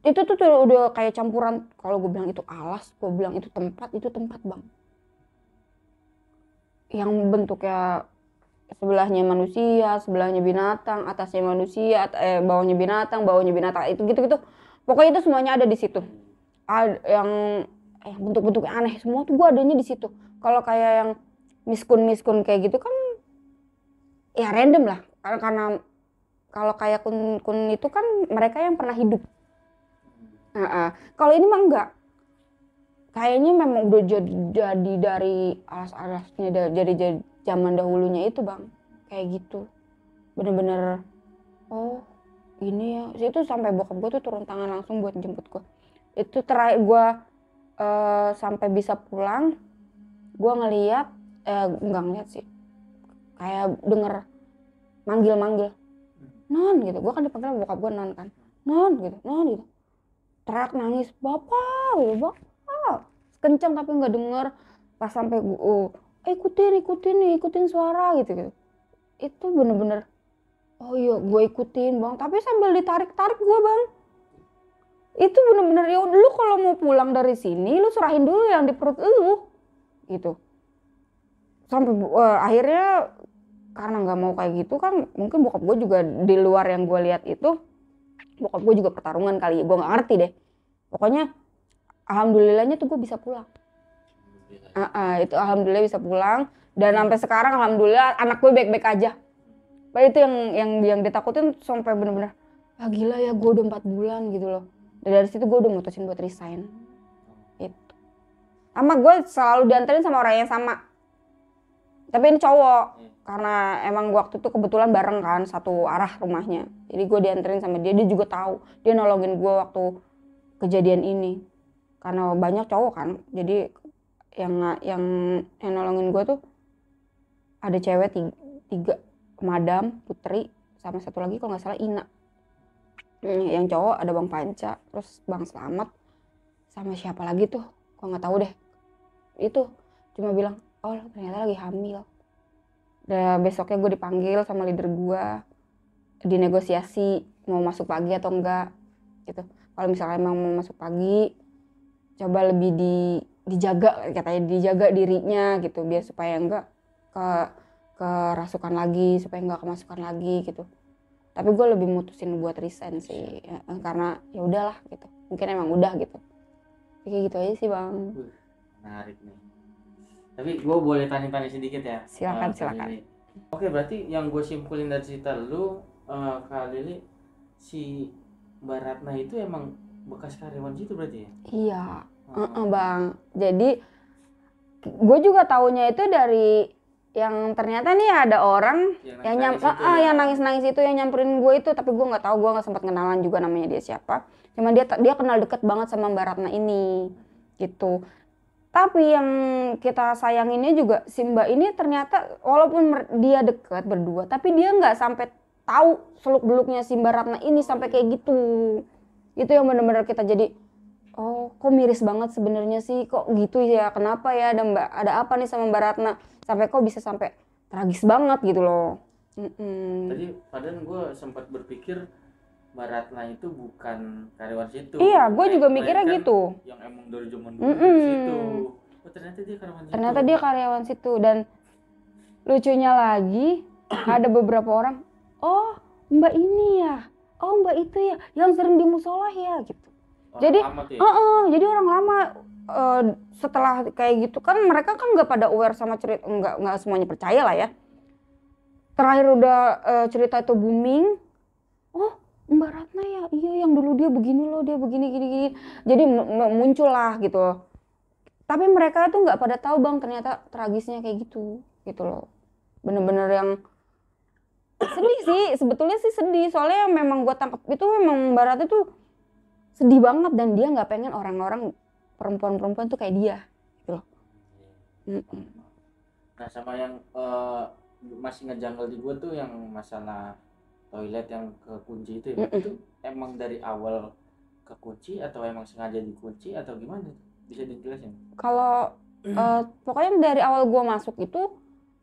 itu tuh udah kayak campuran. Kalau gue bilang itu alas, gue bilang itu tempat bang. Yang bentuknya sebelahnya manusia, sebelahnya binatang, atasnya manusia, bawahnya binatang, itu gitu-gitu. Pokoknya itu semuanya ada di situ. Yang bentuk-bentuknya aneh semua tuh gue adanya di situ. Kalau kayak yang miskun kayak gitu kan ya random lah. Karena kalau kayak kun itu kan mereka yang pernah hidup. Kalau ini mah enggak. Kayaknya memang udah jadi dari alas-alasnya jadi zaman dahulunya itu bang. Kayak gitu. Bener-bener oh ini ya. Itu sampai bokap gue tuh turun tangan langsung buat jemput gue. Itu terakhir gue sampai bisa pulang, gue ngeliat, nggak ngeliat sih, kayak denger manggil non gitu. Gue kan dipanggil bokap gue non kan, non gitu, teriak nangis bapak gitu, bapak kenceng tapi nggak denger. Pas sampai ikutin suara gitu. Itu bener-bener oh iya gue ikutin bang, tapi sambil ditarik gue bang. Itu bener-bener ya lu kalau mau pulang dari sini lu serahin dulu yang di perut lu gitu. Sampai akhirnya karena nggak mau kayak gitu kan, mungkin bokap gue juga di luar yang gue lihat itu, bokap gue juga pertarungan kali, gue nggak ngerti deh. Pokoknya alhamdulillahnya tuh gue bisa pulang. Itu alhamdulillah bisa pulang, dan sampai sekarang alhamdulillah anak gue baik-baik aja. Padahal itu yang ditakutin sampai bener-bener gila ya gue udah 4 bulan gitu loh. Dan dari situ gue udah mutusin buat resign. Itu. Sama gue selalu dianterin sama orang yang sama. Tapi ini cowok. Karena emang waktu itu kebetulan bareng kan, satu arah rumahnya. Jadi gue dianterin sama dia juga tahu. Dia nolongin gue waktu kejadian ini. Karena banyak cowok kan. Jadi yang nolongin gue tuh ada cewek 3, Madam, Putri, sama satu lagi kalau nggak salah Ina. Yang cowok ada Bang Panca, terus Bang Slamet, sama siapa lagi tuh, kok nggak tahu deh. Itu cuma bilang, oh ternyata lagi hamil. Dan besoknya gue dipanggil sama leader gue, dinegosiasi mau masuk pagi atau enggak gitu. Kalau misalnya emang mau masuk pagi, coba lebih dijaga, katanya dijaga dirinya gitu, biar supaya enggak kerasukan lagi, supaya enggak kemasukan lagi gitu. Tapi gue lebih mutusin buat resign sih, ya, karena ya udahlah gitu. Mungkin emang udah gitu. Kayak gitu aja sih bang. Menarik nih. Tapi gue boleh tanya-tanya sedikit ya? Silakan. Oke, berarti yang gue simpulin dari cerita lu, Kak Lili, si Mbak Ratna itu emang bekas karyawan situ berarti ya? Iya, bang. Jadi gue juga taunya itu dari yang ternyata nih ada orang yang nangis-nangis itu yang nyamperin gue itu, tapi gue nggak tahu, gue nggak sempat kenalan juga namanya dia siapa. Cuma dia kenal deket banget sama Mbak Ratna ini gitu. Tapi yang kita sayanginnya juga si Mbak ini ternyata walaupun dia deket berdua, tapi dia nggak sampai tahu seluk beluknya si Mbak Ratna ini sampai kayak gitu. Itu yang benar-benar kita jadi oh kok miris banget sebenarnya sih, kok gitu ya, kenapa ya, ada apa nih sama Mbak Ratna sampai kok bisa sampai tragis banget gitu loh. Tadi padahal gue sempat berpikir Mbak Ratna itu bukan karyawan situ. Iya, gue juga mikirnya gitu. Yang emang dari zaman dulu di situ. Oh ternyata dia karyawan situ. Ternyata dia karyawan situ, dan lucunya lagi ada beberapa orang, oh Mbak ini ya, oh Mbak itu ya, yang sering di musola ya gitu. Jadi jadi orang lama setelah kayak gitu kan mereka kan nggak pada aware sama cerita, nggak semuanya percaya lah ya. Terakhir udah cerita itu booming, oh Mbak Ratna ya, iya yang dulu dia begini loh, dia begini gini. Jadi muncul lah gitu. Tapi mereka tuh nggak pada tahu bang, ternyata tragisnya kayak gitu loh. Bener-bener yang sedih sih, sebetulnya sih sedih. Soalnya memang gue tangkap itu memang Mbak Ratna tuh sedih banget, dan dia nggak pengen orang-orang perempuan-perempuan tuh kayak dia gitu loh. Nah sama yang masih ngejanggal di gue tuh yang masalah toilet yang kekunci itu ya. Itu emang dari awal kekunci atau emang sengaja dikunci atau gimana? Bisa dijelasin? Kalau pokoknya dari awal gue masuk itu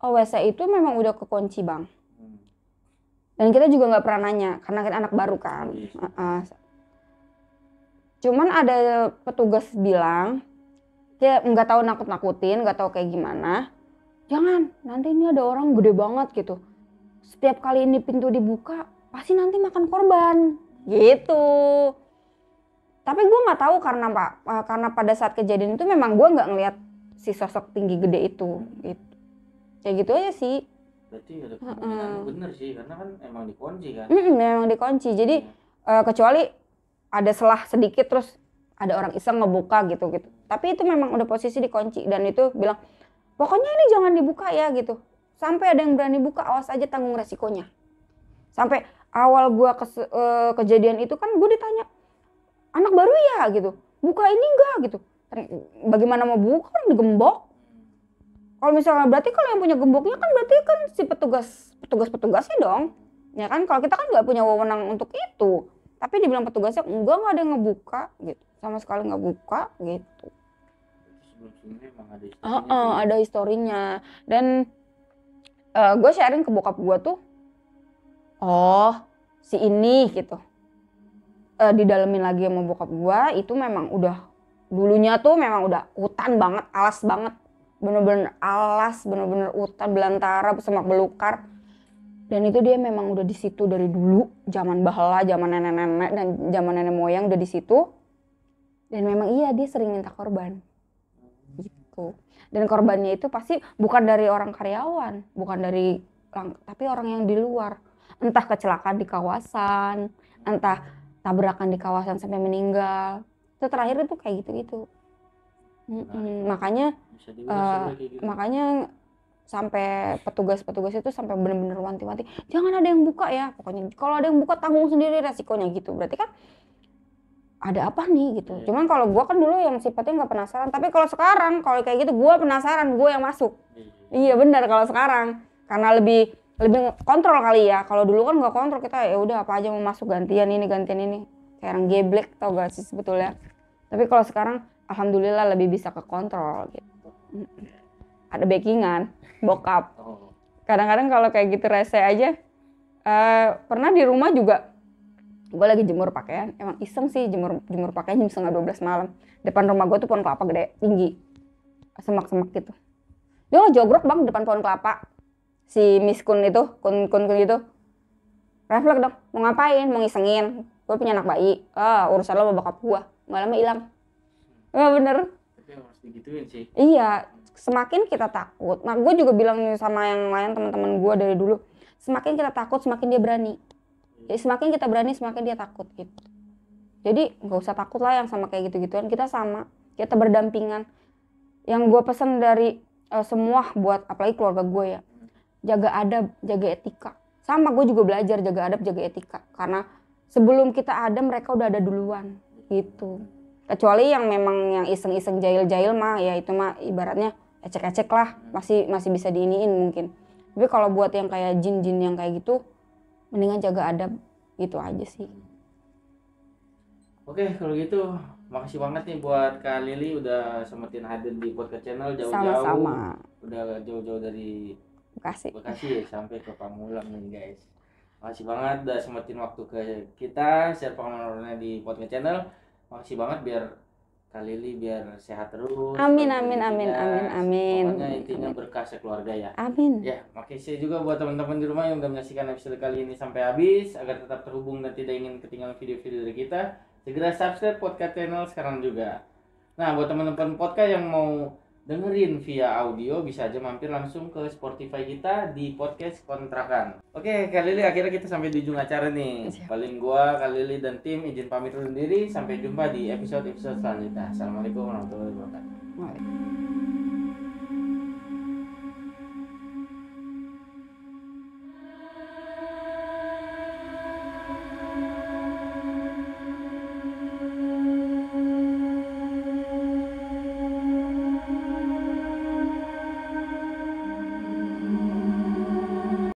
WC itu memang udah kekunci bang. Dan kita juga nggak pernah nanya karena kita anak baru kan. Cuman ada petugas bilang, dia nggak tahu nakut-nakutin, nggak tahu kayak gimana. Jangan, nanti ini ada orang gede banget gitu. Setiap kali ini pintu dibuka, pasti nanti makan korban, gitu. Tapi gue nggak tahu karena pada saat kejadian itu memang gue nggak ngeliat si sosok tinggi gede itu, gitu. Kayak gitu aja sih. Berarti ada kemungkinan bener sih, karena kan emang dikunci kan. Memang dikunci, jadi kecuali ada selah sedikit terus ada orang iseng ngebuka gitu. Tapi itu memang udah posisi dikunci, dan itu bilang pokoknya ini jangan dibuka ya gitu. Sampai ada yang berani buka, awas aja tanggung resikonya. Sampai awal gua kejadian itu kan gue ditanya, anak baru ya gitu, buka ini enggak gitu. Bagaimana mau buka, kan digembok. Kalau misalnya berarti kalau yang punya gemboknya kan berarti kan si petugasnya dong. Ya kan, kalau kita kan nggak punya wewenang untuk itu. Tapi dibilang petugasnya enggak ada yang ngebuka gitu. Sama sekali nggak buka gitu. Sebelum-sebelumnya emang ada historinya. Ada historinya. Dan gue sharing ke bokap gue tuh, oh si ini gitu. Didalemin lagi sama bokap gue, itu memang udah dulunya tuh memang udah hutan banget, alas banget. Bener-bener alas, bener-bener hutan belantara, semak belukar. Dan itu dia memang udah di situ dari dulu, zaman bahala, zaman nenek-nenek dan zaman nenek moyang udah di situ. Dan memang iya dia sering minta korban. Gitu. Dan korbannya itu pasti bukan dari orang karyawan, bukan dari tapi orang yang di luar. Entah kecelakaan di kawasan, entah tabrakan di kawasan sampai meninggal. Itu terakhir itu kayak gitu-gitu. Makanya makanya sampai petugas-petugas itu sampai benar-benar wanti-wanti, jangan ada yang buka ya, pokoknya kalau ada yang buka tanggung sendiri resikonya gitu. Berarti kan ada apa nih gitu. Cuman kalau gue kan dulu yang sifatnya nggak penasaran, tapi kalau sekarang kalau kayak gitu gue penasaran, gue yang masuk. Iya benar kalau sekarang karena lebih kontrol kali ya. Kalau dulu kan nggak kontrol, kita ya udah apa aja mau masuk, gantian ini kayak orang geblek, tau gak sih sebetulnya. Tapi kalau sekarang alhamdulillah lebih bisa ke kontrol gitu. Ada backingan bokap. Kadang-kadang kalau kayak gitu rese aja. Pernah di rumah juga gue lagi jemur pakaian, emang iseng sih jemur pakaian jam 11:30 malam. Depan rumah gue tuh pohon kelapa gede tinggi, semak-semak gitu. Dia ngejogrok bang depan pohon kelapa. Si Miss Kun itu, kun gitu. Refleks dong, mau ngapain? Mau ngisengin. Gue punya anak bayi. Urusan lo sama bokap gue. Malamnya hilang. Bener. Tapi harus digituin sih. Iya, semakin kita takut. Nah, gue juga bilang sama yang lain teman-teman gue dari dulu, semakin kita takut, semakin dia berani. Jadi semakin kita berani, semakin dia takut gitu. Jadi nggak usah takut lah yang sama kayak gitu-gituan. Kita sama, kita berdampingan. Yang gue pesan dari semua buat apalagi keluarga gue ya, jaga adab, jaga etika. Sama gue juga belajar jaga adab, jaga etika. Karena sebelum kita ada, mereka udah ada duluan gitu. Kecuali yang memang yang iseng-iseng jahil-jahil mah, ya itu mah ibaratnya ecek-ecek lah, masih bisa diiniin mungkin. Tapi kalau buat yang kayak jin-jin yang kayak gitu, mendingan jaga adab, gitu aja sih. Oke, kalau gitu makasih banget nih buat Kak Lili udah sempetin hadir di podcast channel jauh-jauh. Sama-sama. Udah jauh-jauh dari Bekasi ya, sampai ke Pamulang nih guys. Makasih banget udah sempetin waktu ke kita share pengalamannya di podcast channel. Makasih banget, biar Kak Lili biar sehat terus. Amin. Pokoknya intinya berkah sekeluarga ya. Amin. Ya, makasih juga buat teman-teman di rumah yang udah menyaksikan episode kali ini sampai habis. Agar tetap terhubung dan tidak ingin ketinggalan video-video dari kita, segera subscribe podcast channel sekarang juga. Nah, buat teman-teman podcast yang mau dengerin via audio, bisa aja mampir langsung ke Spotify kita di podcast kontrakan. Oke, Kak Lili, akhirnya kita sampai di ujung acara nih. Paling gua, Kak Lili dan tim izin pamit undur diri. Sampai jumpa di episode-episode selanjutnya. Assalamualaikum warahmatullahi wabarakatuh.